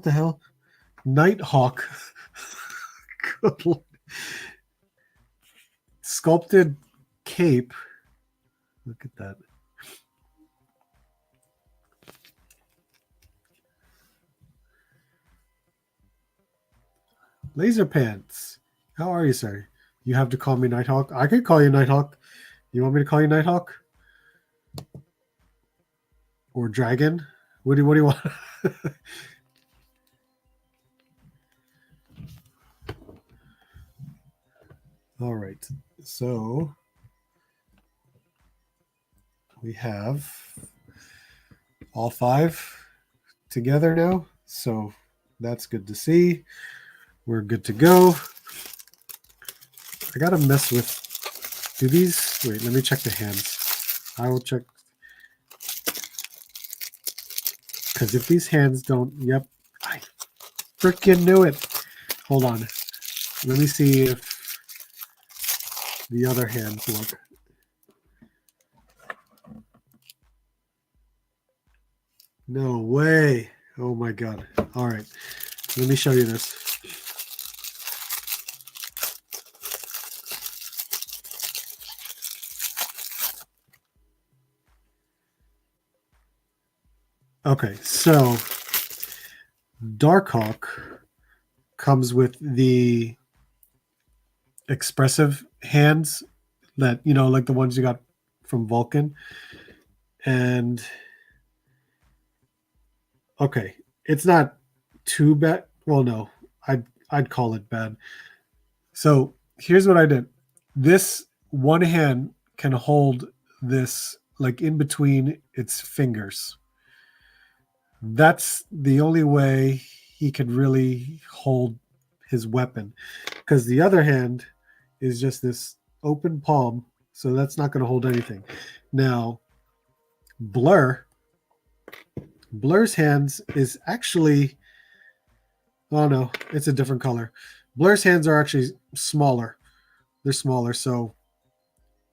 the hell? Nighthawk. Good Lord. Sculpted cape. Look at that. Laser Pants. How are you, sir? You have to call me Nighthawk. I could call you Nighthawk. You want me to call you Nighthawk? Or Dragon? What do you want? All right. So we have all 5 together now. So that's good to see. We're good to go. I gotta mess with. Do these? Wait, let me check the hands. I will check. Because if these hands don't, yep, I freaking knew it. Hold on. Let me see if the other hands look. No way. Oh my God. All right. Let me show you this. Okay, so Darkhawk comes with the expressive hands that, you know, like the ones you got from Vulcan. And okay, it's not too bad. Well, no, I'd call it bad. So here's what I did. This one hand can hold this like in between its fingers. That's the only way he could really hold his weapon, because the other hand is just this open palm, so that's not going to hold anything. Now, Blur's hands is actually, oh no, it's a different color. Blur's hands are actually smaller. They're smaller, so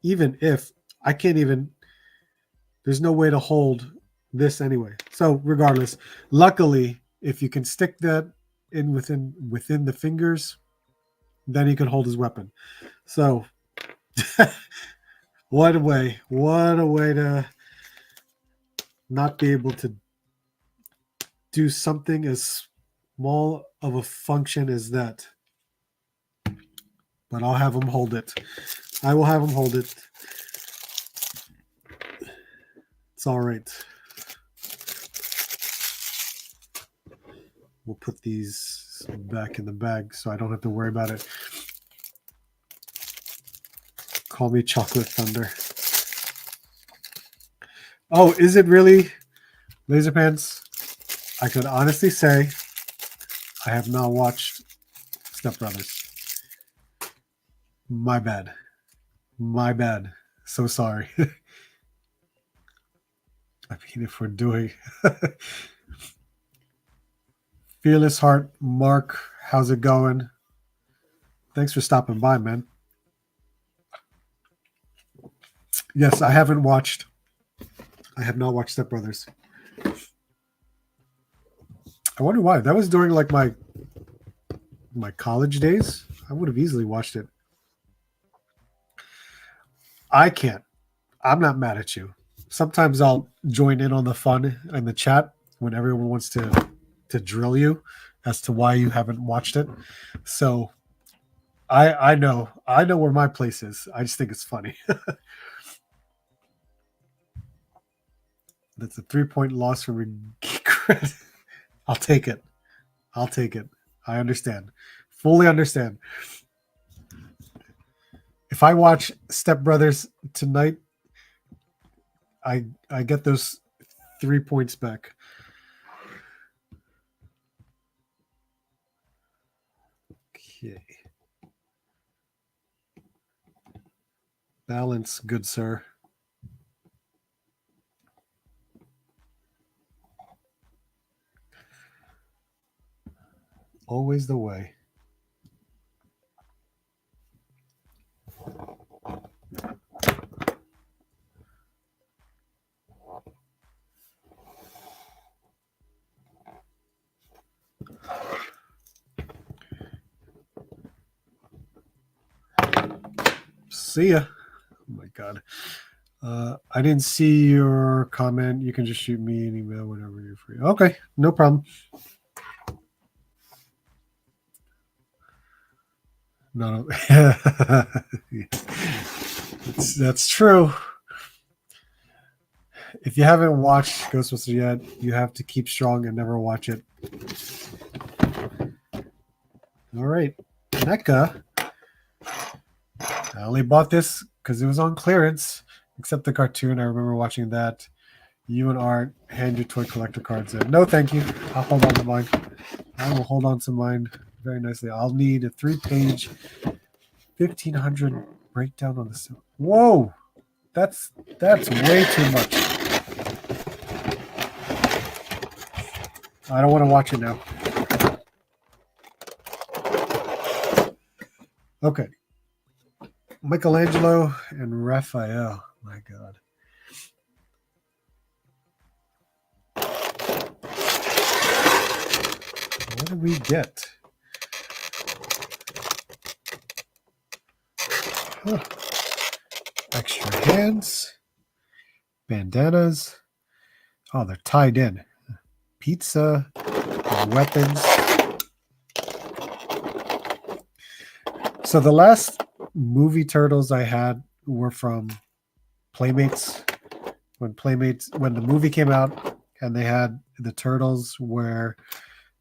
even if I can't even, there's no way to hold this anyway. So regardless, luckily, if you can stick that in within the fingers, then he can hold his weapon. So what a way to not be able to do something as small of a function as that. But I'll have him hold it. I will have him hold it. It's all right. We'll put these back in the bag so I don't have to worry about it. Call me Chocolate Thunder. Oh, is it really Laser Pants? I could honestly say I have not watched Step Brothers. My bad. My bad. So sorry. I mean, if we're doing Fearless Heart, Mark, how's it going? Thanks for stopping by, man. Yes, I haven't watched. I have not watched Step Brothers. I wonder why. That was during like my college days. I would have easily watched it. I can't. I'm not mad at you. Sometimes I'll join in on the fun in the chat when everyone wants to drill you as to why you haven't watched it. So I know where my place is. I just think it's funny. That's a 3-point loss for regret. I'll take it. I'll take it. I understand. Fully understand. If I watch Step Brothers tonight, I get those 3 points back. Okay. Balance, good sir. Always the way. See ya. Oh my god. I didn't see your comment. You can just shoot me an email whenever you're free. Okay, no problem. No. That's true. If you haven't watched Ghostbusters yet, you have to keep strong and never watch it. All right. NECA. I only bought this because it was on clearance, except the cartoon. I remember watching that. You and Art, hand your toy collector cards in. No, thank you. I'll hold on to mine. I will hold on to mine very nicely. I'll need a 3-page 1,500 breakdown on this. Whoa, that's way too much. I don't want to watch it now. Okay. Michelangelo and Raphael. My God. What do we get? Huh. Extra hands. Bandanas. Oh, they're tied in. Pizza. Weapons. So the last movie Turtles I had were from Playmates. When the movie came out and they had the Turtles where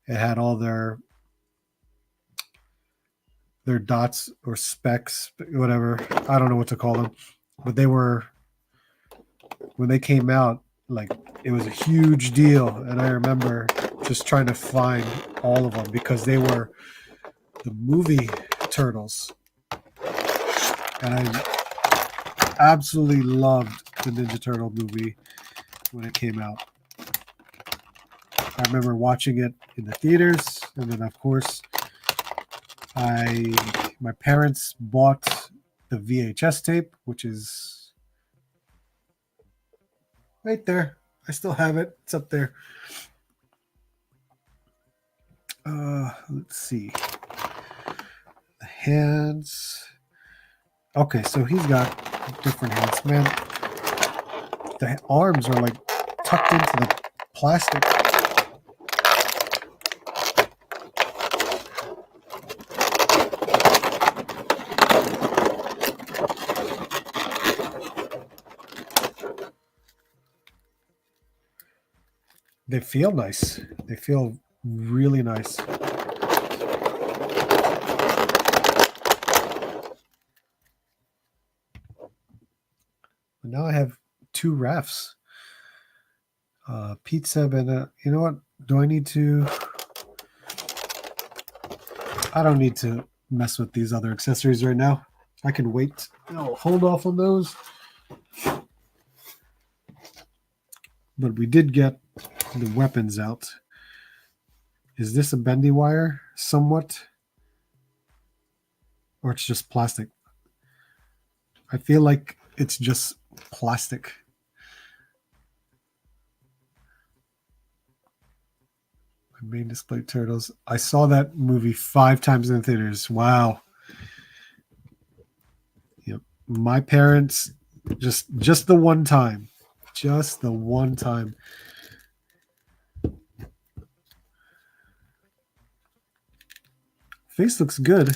it had all their dots or specks, whatever. I don't know what to call them. But they were, when they came out, like it was a huge deal. And I remember just trying to find all of them because they were the movie Turtles. And I absolutely loved the Ninja Turtle movie when it came out. I remember watching it in the theaters, and then of course my parents bought the VHS tape, which is right there. I still have it. It's up there. Let's see. The hands. Okay, so he's got different hands. Man, the arms are like tucked into the plastic. They feel nice. They feel really nice. Now I have 2 rafts. Pizza, but you know what? Do I need to? I don't need to mess with these other accessories right now. I can wait. I'll hold off on those. But we did get the weapons out. Is this a bendy wire? Somewhat? Or it's just plastic? I feel like it's just plastic. My main display turtles. I saw that movie 5 times in the theaters. Wow. Yep. My parents just the one time. Just the one time. Face looks good.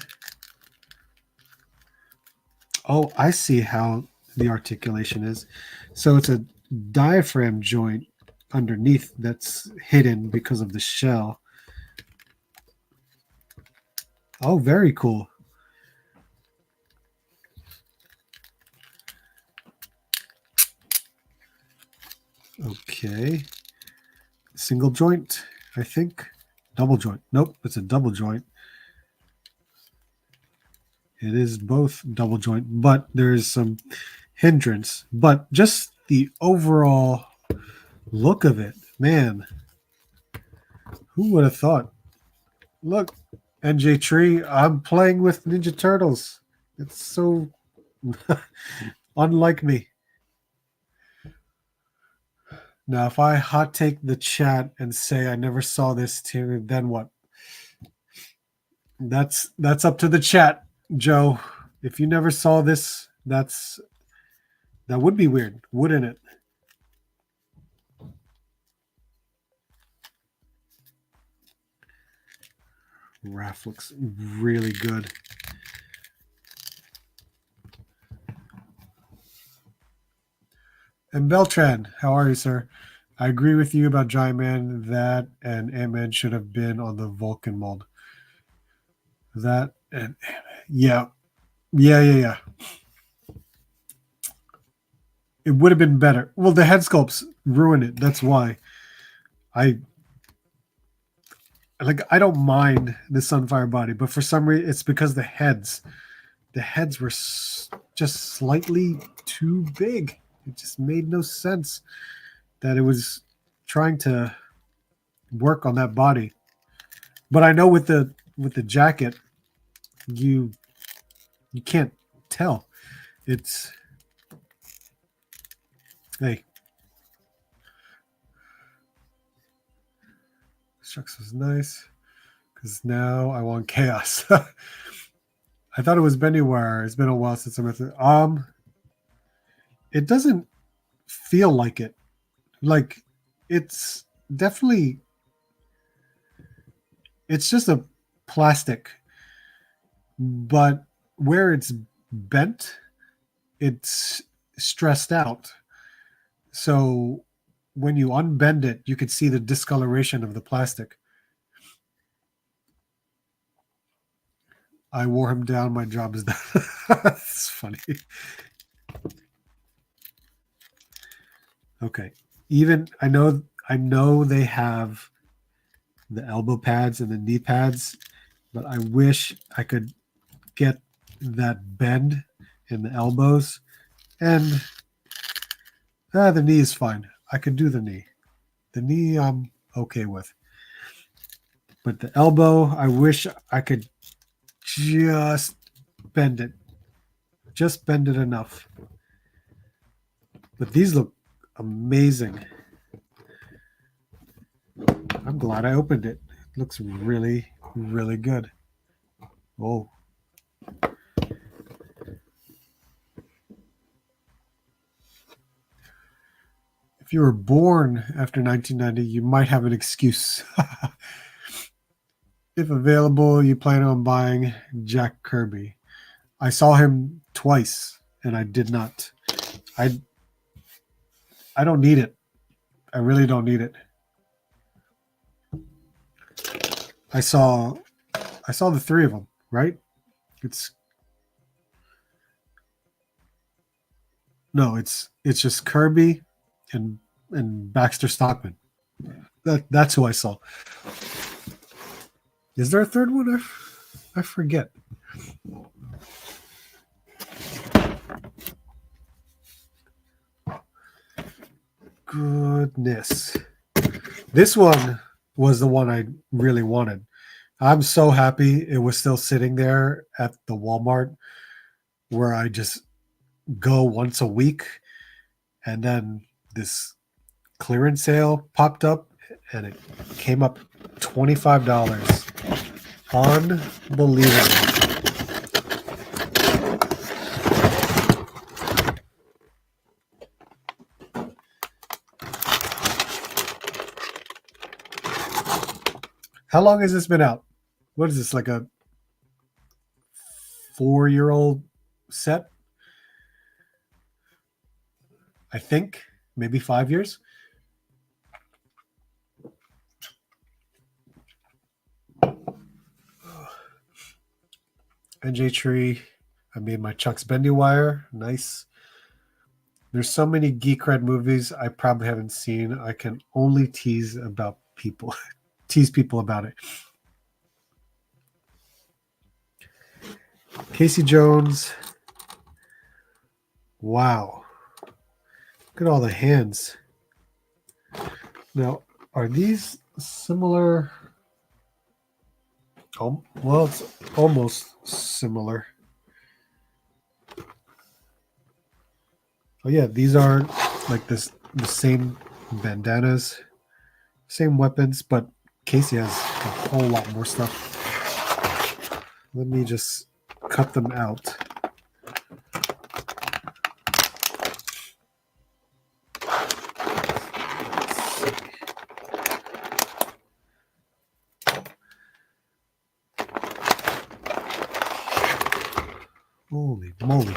Oh, I see how the articulation is. So it's a diaphragm joint underneath that's hidden because of the shell. Oh, very cool. Okay. Single joint, I think. Double joint. Nope, it's a double joint. It is both double joint, but there is some hindrance. But just the overall look of it, man. Who would have thought? Look, NJ3, I'm playing with Ninja Turtles. It's so unlike me. Now, if I hot take the chat and say I never saw this too, then what? That's up to the chat, Joe. If you never saw this, that would be weird, wouldn't it? Raph looks really good. And Beltran, how are you, sir? I agree with you about Giant Man. That and Ant-Man should have been on the Vulcan mold. That and yeah. It would have been better. Well, the head sculpts ruin it. That's why. I don't mind the Sunfire body, but for some reason it's because the heads were just slightly too big. It just made no sense that it was trying to work on that body. But I know with the jacket, you can't tell. It's hey. Shucks was nice because now I want chaos. I thought it was Bendywire. It's been a while since I met it. It doesn't feel like it. Like it's definitely it's just a plastic, but where it's bent, it's stressed out. So when you unbend it, you could see the discoloration of the plastic. I wore him down. My job is done. It's funny. Okay. Even I know they have the elbow pads and the knee pads, but I wish I could get that bend in the elbows. And the knee is fine. I could do the knee. The knee I'm okay with. But the elbow, I wish I could just bend it. Just bend it enough. But these look amazing. I'm glad I opened it. It looks really, really good. Oh. If you were born after 1990, you might have an excuse. If available, you plan on buying Jack Kirby. I saw him twice and I did not. I don't need it. I really don't need it. I saw the 3 of them, right? It's just Kirby and and Baxter Stockman. That's who I saw. Is there a third one? I forget. Goodness. This one was the one I really wanted. I'm so happy it was still sitting there at the Walmart where I just go once a week. And then this clearance sale popped up and it came up $25. Unbelievable. How long has this been out? What is this, like a 4-year-old set? I think maybe 5 years. NJ I made my Chuck's Bendy Wire. Nice. There's so many Geek Red movies I probably haven't seen. I can only tease people about it. Casey Jones. Wow. Look at all the hands. Now, are these similar? Oh, well, it's almost similar. Oh yeah, these are like the same bandanas, same weapons, but Casey has a whole lot more stuff. Let me just cut them out. Holy moly.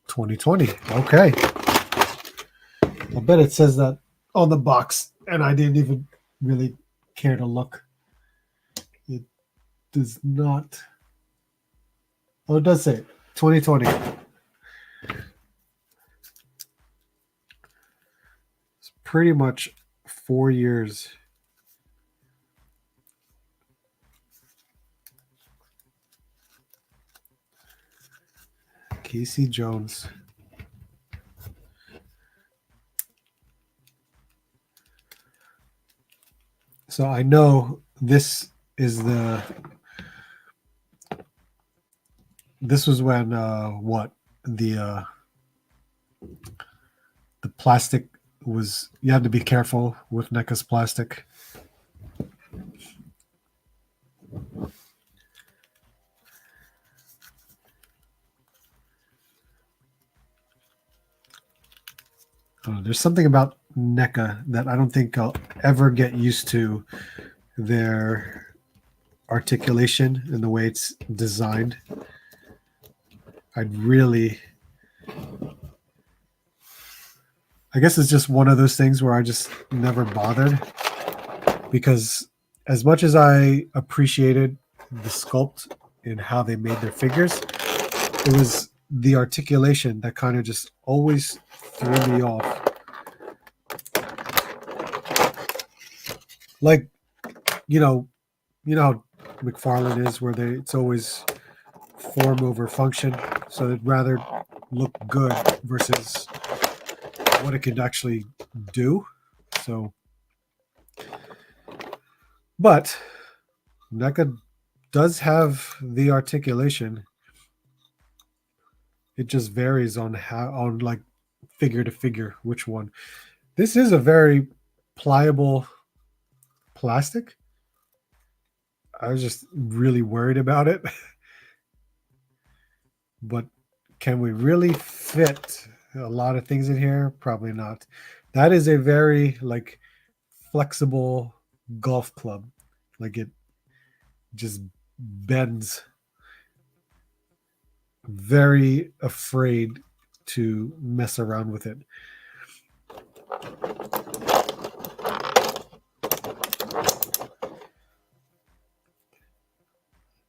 2020. Okay. I bet it says that on the box, and I didn't even really care to look. It does not. Oh, it does say 2020. It's pretty much 4 years. Casey Jones. So I know this is this was when the plastic was, you had to be careful with NECA's plastic. There's something about NECA that I don't think I'll ever get used to, their articulation and the way it's designed. I guess it's just one of those things where I just never bothered, because as much as I appreciated the sculpt and how they made their figures, it was the articulation that kind of just always threw me off. Like, you know how McFarlane is, where it's always form over function, so they'd rather look good versus what it could actually do. So, but NECA does have the articulation. It just varies on like figure to figure which one. This is a very pliable plastic. I was just really worried about it. But can we really fit a lot of things in here? Probably not. That is a very like flexible golf club. Like, it just bends. Very afraid to mess around with it.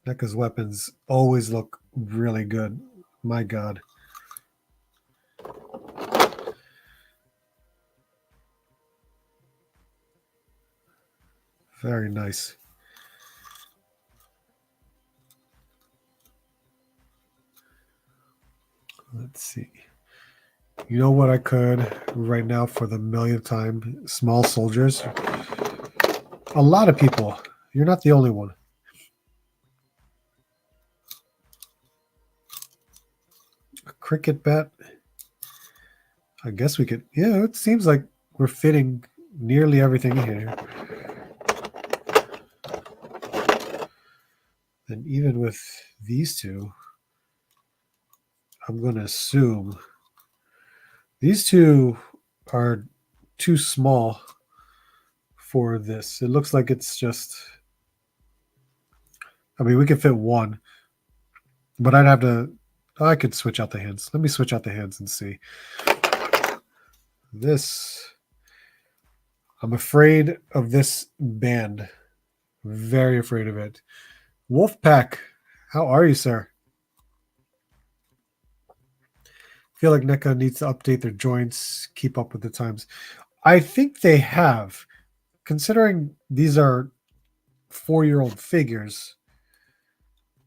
NECA's weapons always look really good. My God. Very nice. Let's see. You know what I could right now for the millionth time? Small soldiers. A lot of people. You're not the only one. A cricket bat. I guess we could. Yeah, it seems like we're fitting nearly everything in here. And even with these two, I'm going to assume these two are too small for this. It looks like it's just. I mean, we could fit one, but I'd have to. I could switch out the hands. Let me switch out the hands and see. This. I'm afraid of this band. Very afraid of it. Wolfpack, how are you, sir? Feel like NECA needs to update their joints, keep up with the times. I think they have, considering these are 4-year-old figures.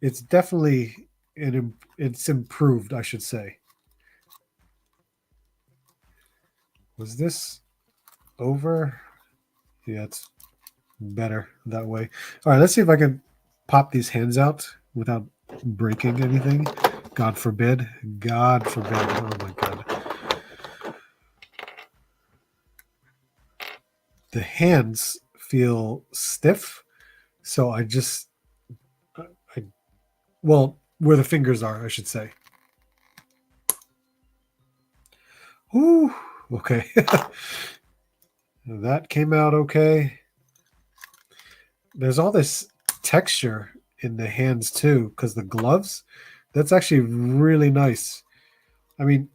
It's definitely it's improved, I should say. Was this over? Yeah, it's better that way. All right, let's see if I can pop these hands out without breaking anything. God forbid. God forbid. Oh my God. The hands feel stiff, so well, where the fingers are, I should say. Ooh, okay. That came out okay. There's all this texture in the hands too, because the gloves, that's actually really nice. I mean,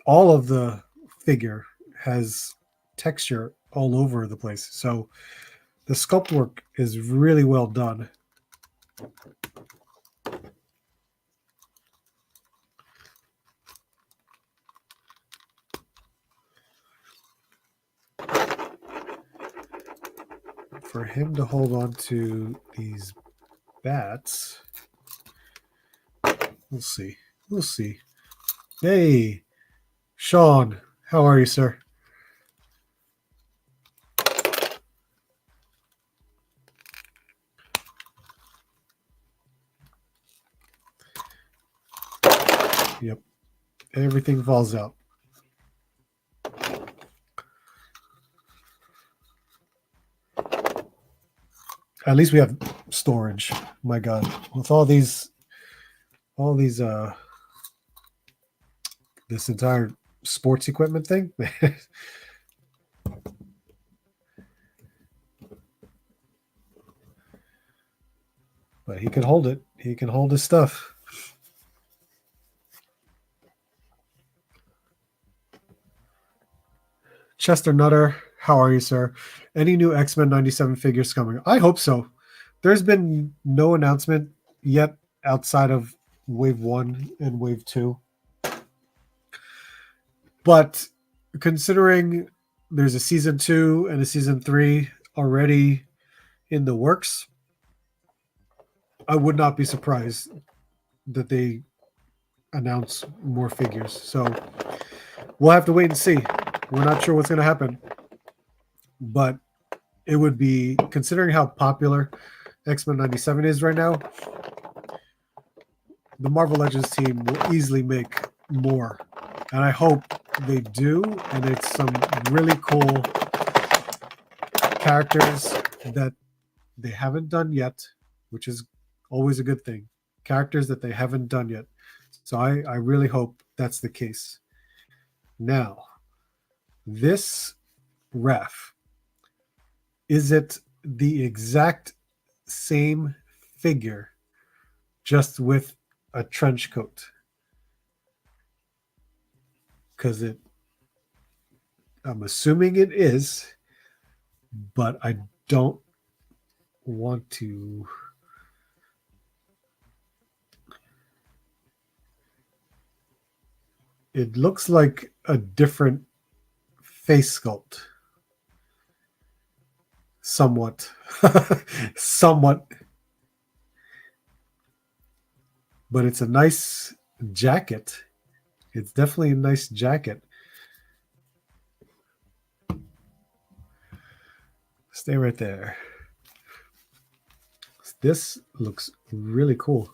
all of the figure has texture all over the place. So the sculpt work is really well done. For him to hold on to these bats, we'll see. We'll see. Hey, Sean, how are you, sir? Yep. Everything falls out. At least we have storage. My God, with all these, this entire sports equipment thing. But he can hold it. He can hold his stuff. Chester Nutter, how are you, sir? Any new X-Men 97 figures coming? I hope so. There's been no announcement yet outside of Wave 1 and Wave 2. But considering there's a Season 2 and a Season 3 already in the works, I would not be surprised that they announce more figures. So we'll have to wait and see. We're not sure what's going to happen. But it would be, considering how popular X-Men 97 is right now, the Marvel Legends team will easily make more. And I hope they do. And it's some really cool characters that they haven't done yet, which is always a good thing. Characters that they haven't done yet. So I really hope that's the case. Now, this ref, is it the exact same figure, just with a trench coat? Because I'm assuming it is, but I don't want to. It looks like a different face sculpt. somewhat. Somewhat. But it's a nice jacket. It's definitely a nice jacket. Stay right there. This looks really cool.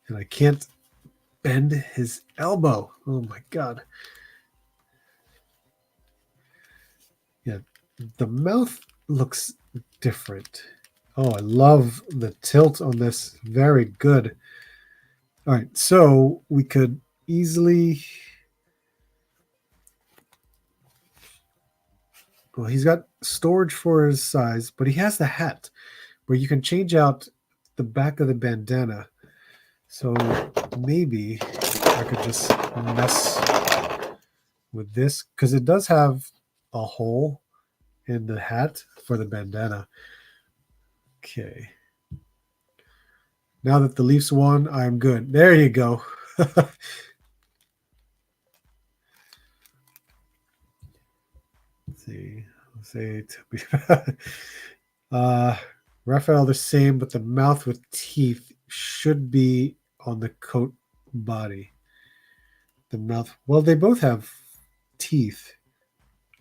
And I can't bend his elbow. Oh my God. Yeah, the mouth looks different. Oh, I love the tilt on this. Very good. All right, so we could easily... Well, he's got storage for his size, but he has the hat where you can change out the back of the bandana. So maybe I could just mess with this because it does have a hole in the hat for the bandana. Okay. Now that the Leafs won, I'm good. There you go. Let's see. Let's say Raphael the same, but the mouth with teeth should be on the coat body. The mouth. Well, they both have teeth,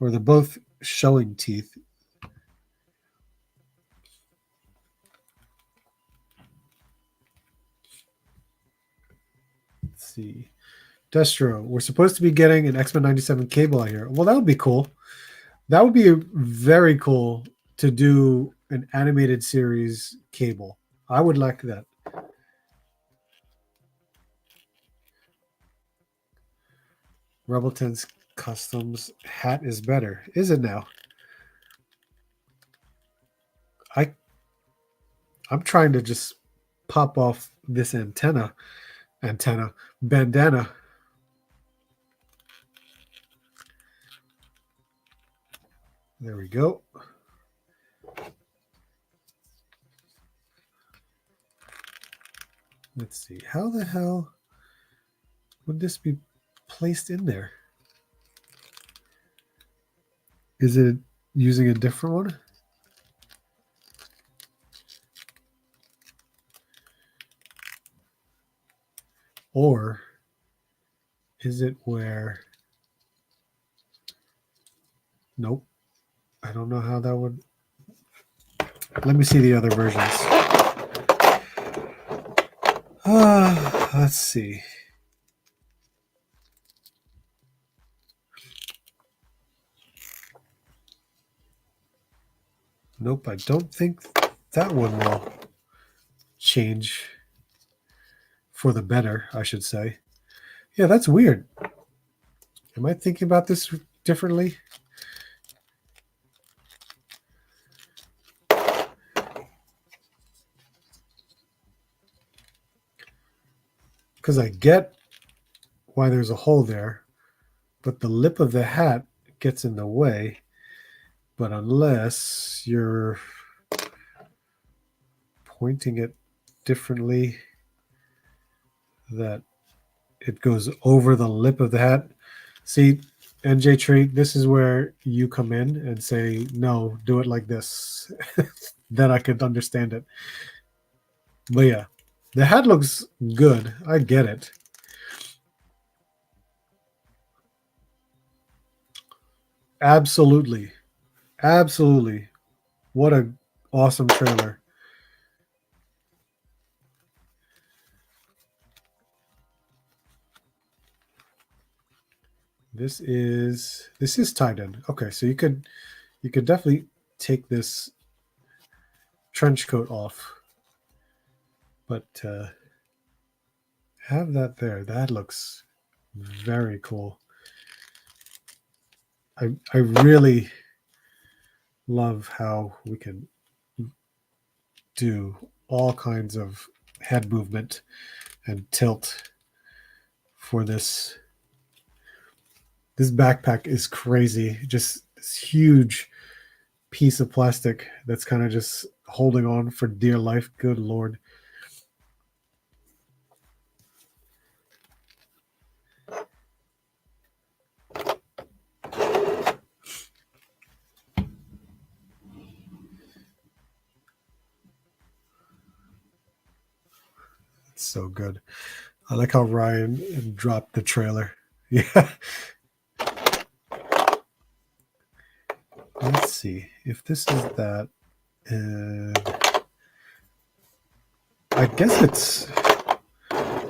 or they're both showing teeth. Let's see. Destro, we're supposed to be getting an X-Men 97 cable out here. Well, that would be cool. That would be very cool to do an animated series cable. I would like that. Rebel 10's Customs hat is better. Is it now? I'm trying to just pop off this bandana. There we go. Let's see. How the hell would this be placed in there? Is it using a different one? Or is it where... Nope. I don't know how that would... Let me see the other versions. Let's see. Nope, I don't think that one will change for the better, I should say. Yeah, that's weird. Am I thinking about this differently? Because I get why there's a hole there, but the lip of the hat gets in the way. But unless you're pointing it differently, that it goes over the lip of the hat. See, NJ Tree, this is where you come in and say, no, do it like this. Then I could understand it. But yeah, the hat looks good. I get it. Absolutely. Absolutely. What a awesome trailer. This is tied in. Okay, so you could definitely take this trench coat off. But have that there. That looks very cool. I really love how we can do all kinds of head movement and tilt for this. This backpack is crazy. Just this huge piece of plastic that's kind of just holding on for dear life. Good Lord. It's so good. I like how Ryan dropped the trailer. Yeah. Let's see if this is that. I guess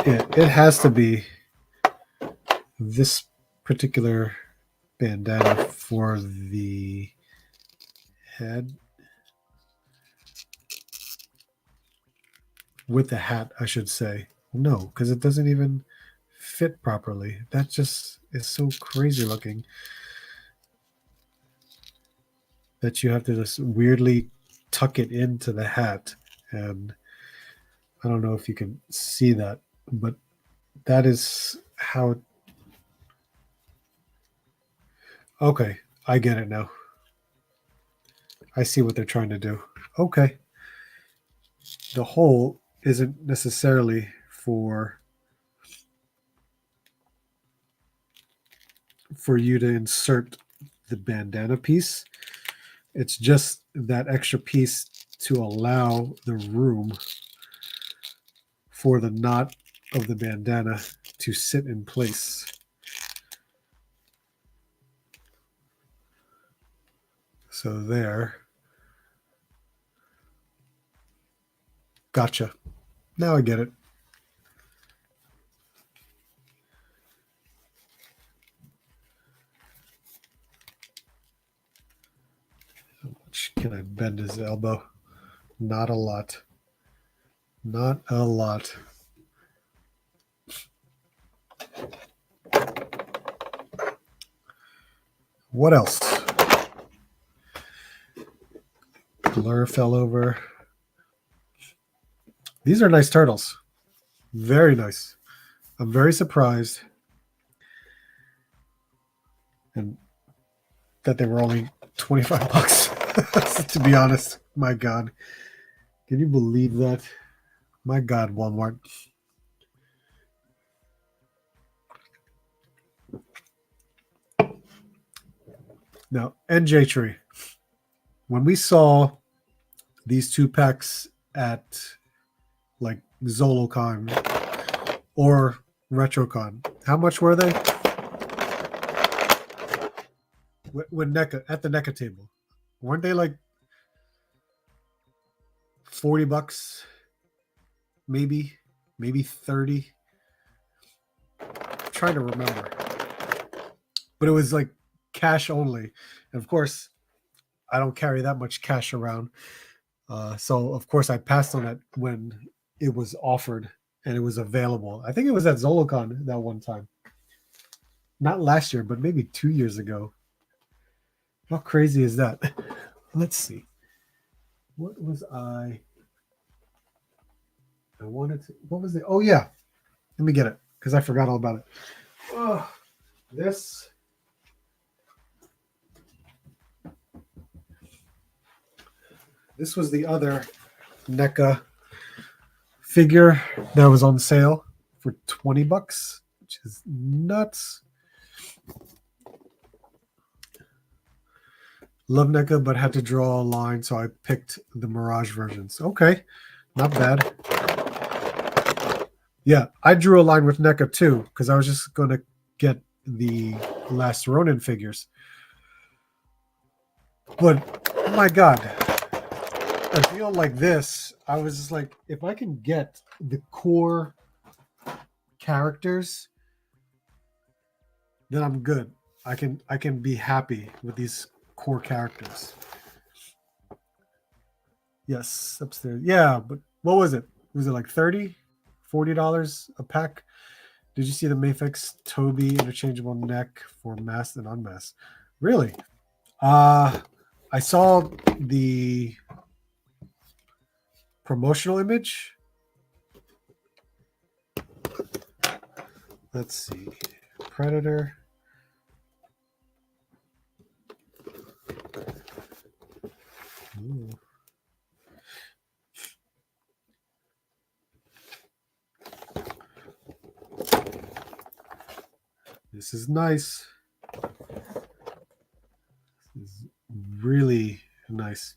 it has to be this particular bandana for the head with the hat, I should say. No, because it doesn't even fit properly. That just is so crazy looking that you have to just weirdly tuck it into the hat. And I don't know if you can see that, but that is how. Okay, I get it now. I see what they're trying to do. Okay. The hole isn't necessarily for you to insert the bandana piece. It's just that extra piece to allow the room for the knot of the bandana to sit in place. So there. Gotcha. Now I get it. How much can I bend his elbow? Not a lot. Not a lot. What else? Blur fell over. These are nice turtles. Very nice. I'm very surprised and that they were only 25 bucks. To be honest, my God. Can you believe that? My God, Walmart. Now, NJ3. When we saw these 2 packs at like ZoloCon or RetroCon, how much were they? When NECA, at the NECA table, weren't they like 40 bucks? Maybe 30. I'm trying to remember. But it was like cash only. And of course, I don't carry that much cash around. So of course I passed on it when it was offered and it was available. I think it was at ZoloCon that one time. Not last year, but maybe 2 years ago. How crazy is that? Let's see. What was I wanted to. What was it? Oh yeah. Let me get it because I forgot all about it. Oh, this. This was the other NECA figure that was on sale for 20 bucks, which is nuts. Love NECA, but had to draw a line, so I picked the Mirage versions. Okay, not bad. Yeah, I drew a line with NECA too, because I was just going to get the Last Ronin figures. But, oh my God, a deal like this, I was just like, if I can get the core characters, then I'm good. I can be happy with these core characters. Yes, upstairs. Yeah, but what was it? Was it like $30, $40 a pack? Did you see the Mafex Toby interchangeable neck for masked and unmasked? Really? I saw the promotional image. Let's see. Predator. Ooh. This is nice. This is really nice.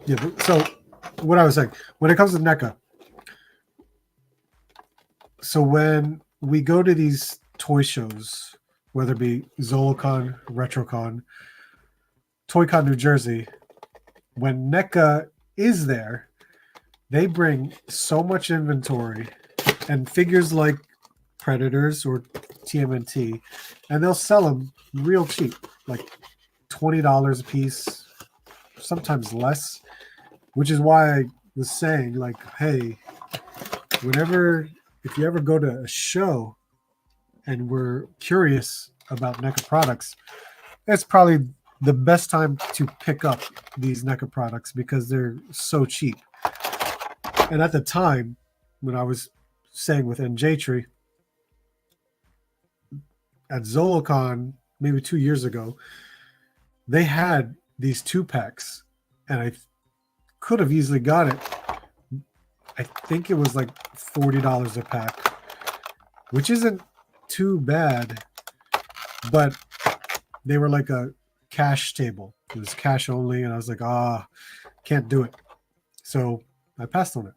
Yeah. So what I was saying, when it comes to NECA, so when we go to these toy shows, whether it be ZoloCon, RetroCon, ToyCon New Jersey, when NECA is there, they bring so much inventory and figures like Predators or TMNT, and they'll sell them real cheap, like $20 a piece, sometimes less, which is why I was saying, like, hey, whenever, if you ever go to a show and we're curious about NECA products, it's probably the best time to pick up these NECA products because they're so cheap. And at the time, when I was saying with NJ at ZoloCon, maybe 2 years ago, they had these 2 packs, and I could have easily got it. I think it was like $40 a pack, which isn't too bad, but they were like a cash table. It was cash only, and I was like, can't do it. So I passed on it.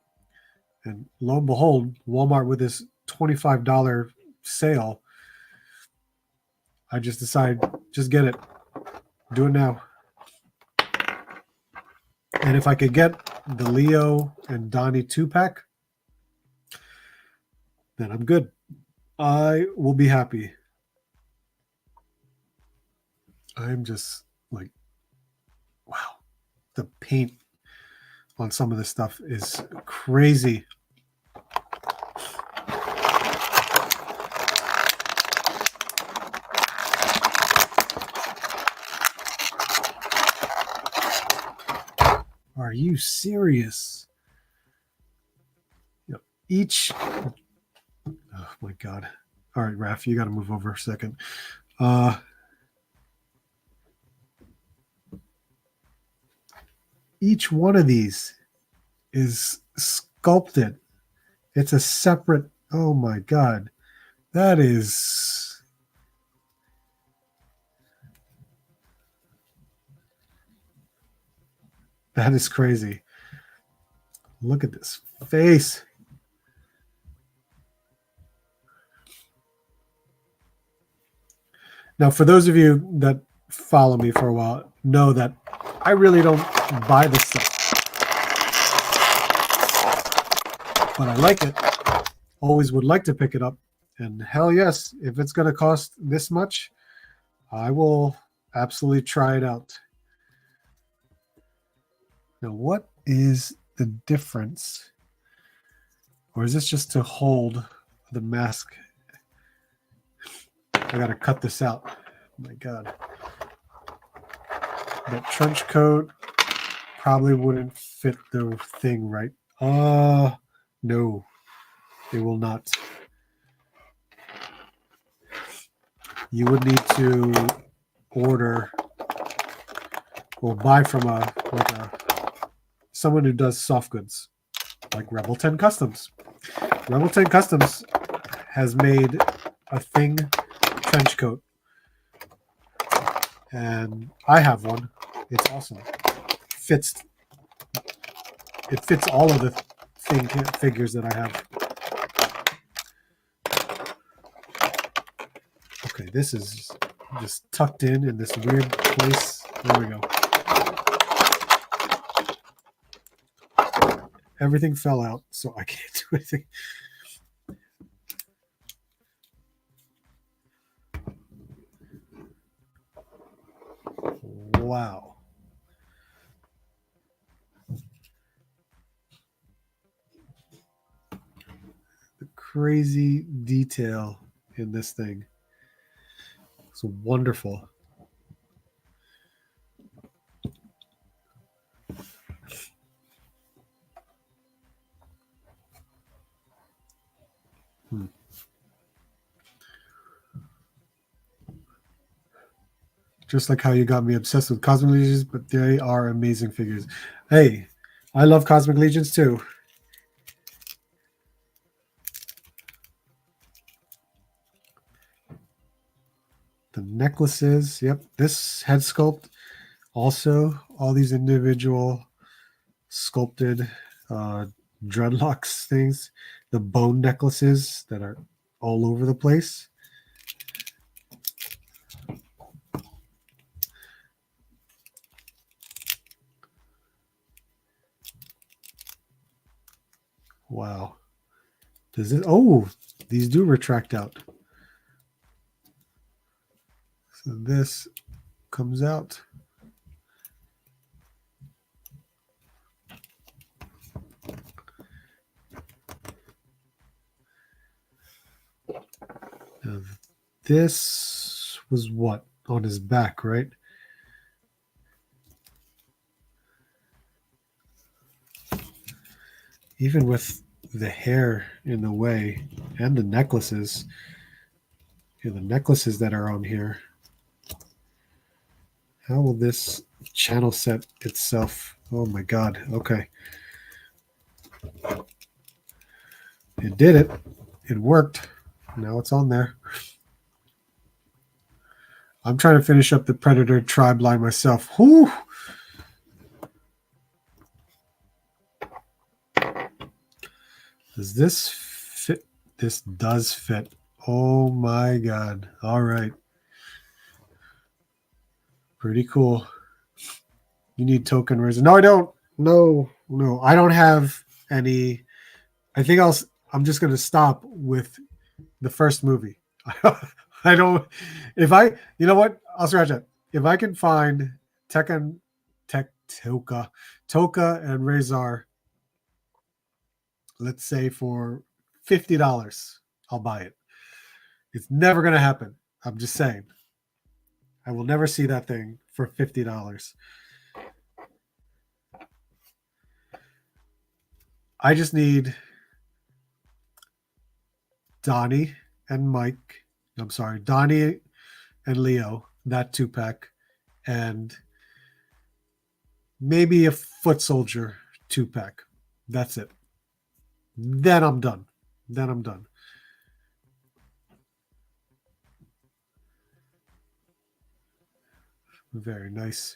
And lo and behold, Walmart with this $25 sale, I just decided, just get it. Do it now. And if I could get the Leo and Donnie 2-pack, then I'm good. I will be happy. I'm just like, wow. The paint on some of this stuff is crazy. Are you serious? Each, oh my God. All right, Raph, you got to move over a second. Each one of these is sculpted. It's a separate, oh my God. That is, crazy. Look at this face. Now, for those of you that follow me for a while, know that I really don't buy this stuff. But I like it. Always would like to pick it up. And hell yes, if it's going to cost this much, I will absolutely try it out. Now, what is the difference? Or is this just to hold the mask? I got to cut this out. Oh my God. That trench coat probably wouldn't fit the thing right. No, it will not. You would need to order or buy from someone who does soft goods, like Rebel 10 Customs. Rebel 10 Customs has made a thing trench coat, and I have one. It's awesome. It fits all of the thing figures that I have. Okay, this is just tucked in this weird place. There we go. Everything fell out, so I can't do anything. Wow. The crazy detail in this thing. It's wonderful. Just like how you got me obsessed with Cosmic Legions, but they are amazing figures. Hey, I love Cosmic Legions too. The necklaces, yep. This head sculpt, also all these individual sculpted dreadlocks things, the bone necklaces that are all over the place. Wow. Does it? Oh, these do retract out. So this comes out. Now, this was what? On his back, right? Even with the hair in the way and the necklaces, the necklaces that are on here, how will this channel set itself? Oh my God. Okay. It did it. It worked. Now it's on there. I'm trying to finish up the Predator tribe line myself. Whew. Does this fit? This does fit. Oh my God. All right. Pretty cool. You need token resin. No, I don't. No. I don't have any. I think I'm just going to stop with the first movie. I don't. You know what? I'll scratch that. If I can find Toka and Razor, let's say for $50, I'll buy it. It's never going to happen. I'm just saying. I will never see that thing for $50. I just need Donnie and Mike. I'm sorry, Donnie and Leo, that 2-pack, and maybe a Foot Soldier 2-pack. That's it. Then I'm done. Very nice.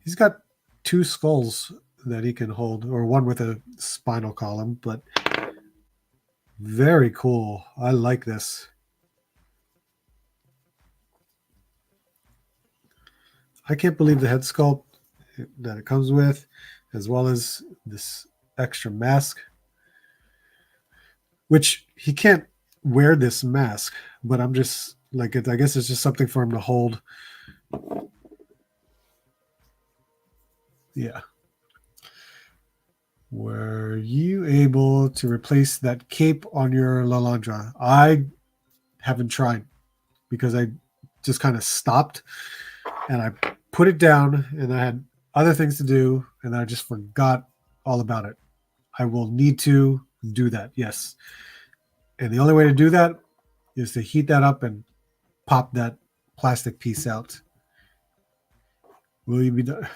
He's got 2 skulls that he can hold, or one with a spinal column, but very cool. I like this. I can't believe the head sculpt that it comes with, as well as this extra mask, which he can't wear this mask, but I'm just like, I guess it's just something for him to hold. Yeah. Were you able to replace that cape on your Lalandra? I haven't tried because I just kind of stopped and I put it down and I had other things to do and I just forgot all about it. I will need to do that, yes. And the only way to do that is to heat that up and pop that plastic piece out. Will you be done?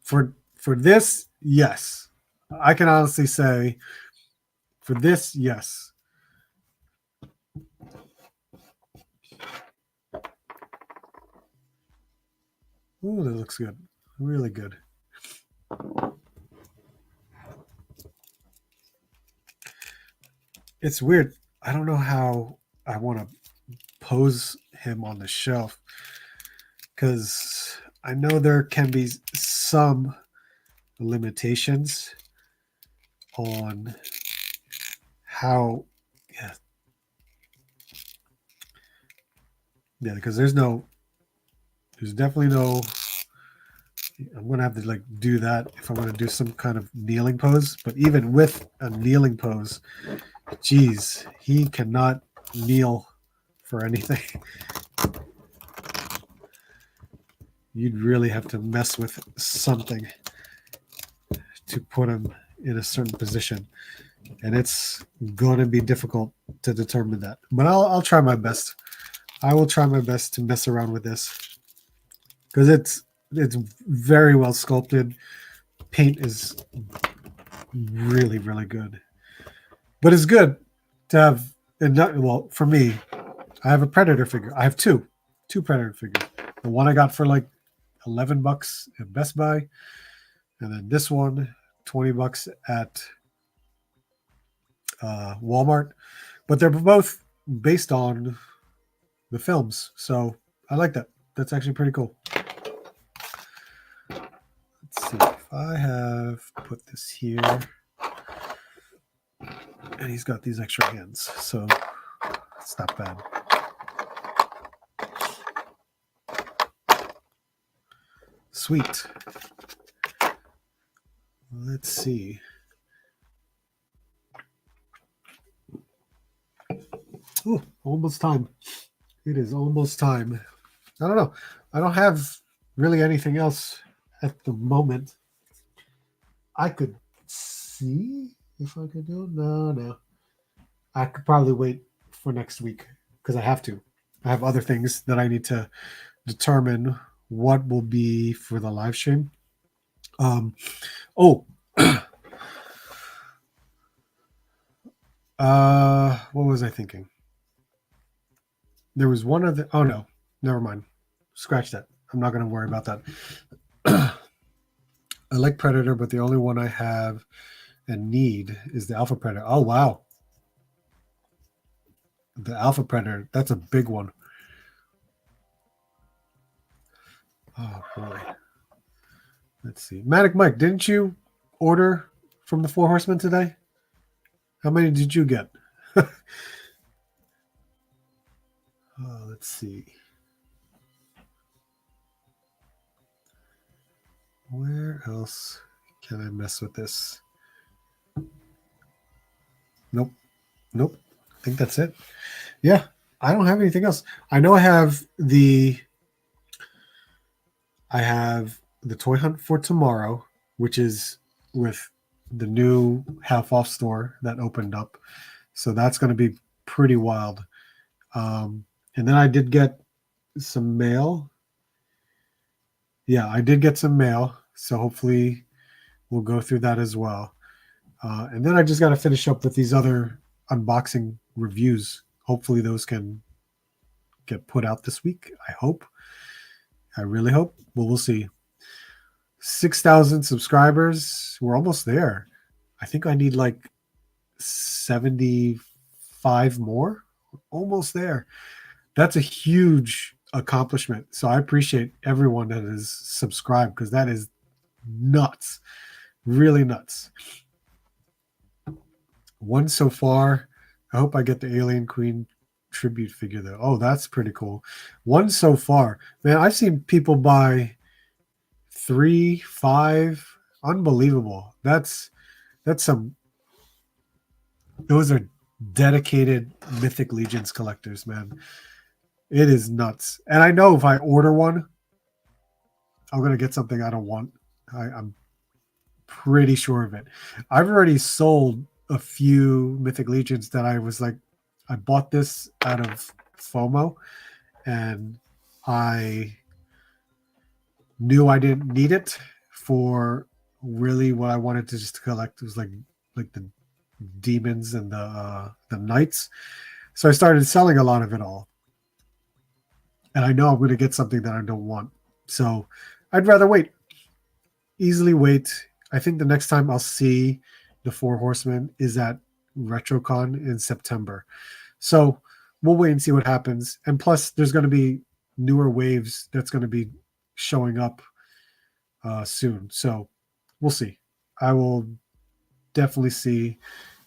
For this, yes. I can honestly say for this, yes. Ooh, that looks good. Really good. It's weird. I don't know how I want to pose him on the shelf because I know there can be some limitations on how, because there's definitely no, I'm going to have to like do that if I'm going to do some kind of kneeling pose, but even with a kneeling pose, geez, he cannot kneel for anything. You'd really have to mess with something to put him in a certain position, and it's going to be difficult to determine that. But I'll try my best. I will try my best to mess around with this because it's very well sculpted. Paint is really, really good. But it's good to have, and not, well, for me, I have a Predator figure. I have two Predator figures. The one I got for like $11 at Best Buy. And then this one, $20 at Walmart. But they're both based on the films. So I like that. That's actually pretty cool. Let's see if I have put this here. And he's got these extra hands. So it's not bad. Sweet. Let's see. Oh, almost time. It is almost time. I don't know. I don't have really anything else at the moment. I could see if I could do it. No. I could probably wait for next week because I have to. I have other things that I need to determine what will be for the live stream. What was I thinking? There was one other. Oh no, never mind. Scratch that. I'm not going to worry about that. I like Predator, but the only one I have and need is the Alpha Predator. Oh wow, the Alpha Predator. That's a big one. Oh boy. Let's see. Matic Mike, didn't you order from the Four Horsemen today? How many did you get? Let's see. Where else can I mess with this? Nope. I think that's it. Yeah, I don't have anything else. I know I have the toy hunt for tomorrow, which is with the new half off store that opened up. So that's going to be pretty wild. And then I did get some mail. Yeah, I did get some mail. So hopefully we'll go through that as well. And then I just got to finish up with these other unboxing reviews. Hopefully those can get put out this week. I hope. I really hope. Well, we'll see. 6,000 subscribers. We're almost there. I think I need like 75 more. Almost there. That's a huge accomplishment. So I appreciate everyone that is subscribed because that is nuts. Really nuts. One so far. I hope I get the Alien Queen tribute figure though. Oh, that's pretty cool. One so far. Man, I've seen people buy 3, 5. Unbelievable. That's some. Those are dedicated Mythic Legions collectors, man. It is nuts. And I know if I order one, I'm going to get something I don't want. I'm pretty sure of it. I've already sold a few Mythic Legions that I was like, I bought this out of FOMO and I knew I didn't need it for really what I wanted to just collect. It was like the demons and the knights. So I started selling a lot of it all. And I know I'm going to get something that I don't want. So I'd rather wait. Easily wait. I think the next time I'll see the Four Horsemen is at RetroCon in September. So we'll wait and see what happens. And plus, there's going to be newer waves that's going to be showing up soon. So we'll see. I will definitely see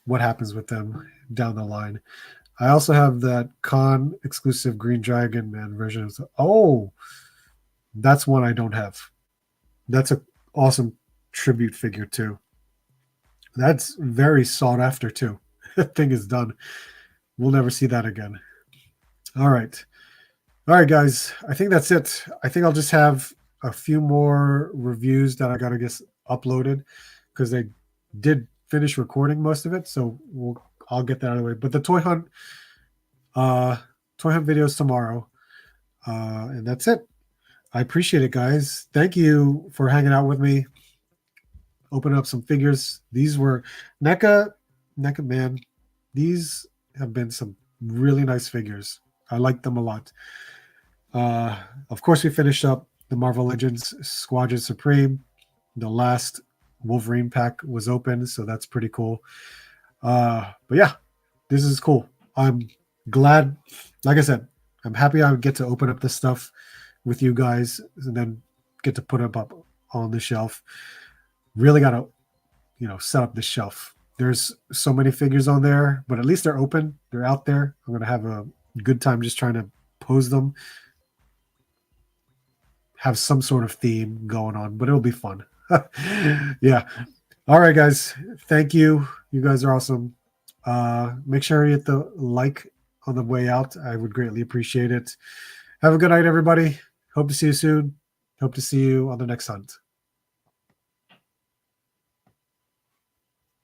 what happens with them down the line. I also have that con exclusive Green Dragon Man version. Oh, that's one I don't have. That's an awesome tribute figure too. That's very sought after too. That thing is done. We'll never see that again. All right, guys. I think that's it. I think I'll just have a few more reviews that I gotta get uploaded because they did finish recording most of it. So I'll get that out of the way. But the toy hunt videos tomorrow, and that's it. I appreciate it, guys. Thank you for hanging out with me. Open up some figures. These were NECA, man. These have been some really nice figures. I like them a lot. Of course, we finished up the Marvel Legends Squadron Supreme. The last Wolverine pack was open, so that's pretty cool. But yeah, this is cool. I'm glad, like I said, I'm happy I get to open up this stuff with you guys and then get to put it up on the shelf. Really got to, set up the shelf. There's so many figures on there, but at least they're open. They're out there. I'm going to have a good time just trying to pose them, have some sort of theme going on, but it'll be fun. Yeah. All right, guys. Thank you. You guys are awesome. Make sure you hit the like on the way out. I would greatly appreciate it. Have a good night, everybody. Hope to see you soon. Hope to see you on the next hunt.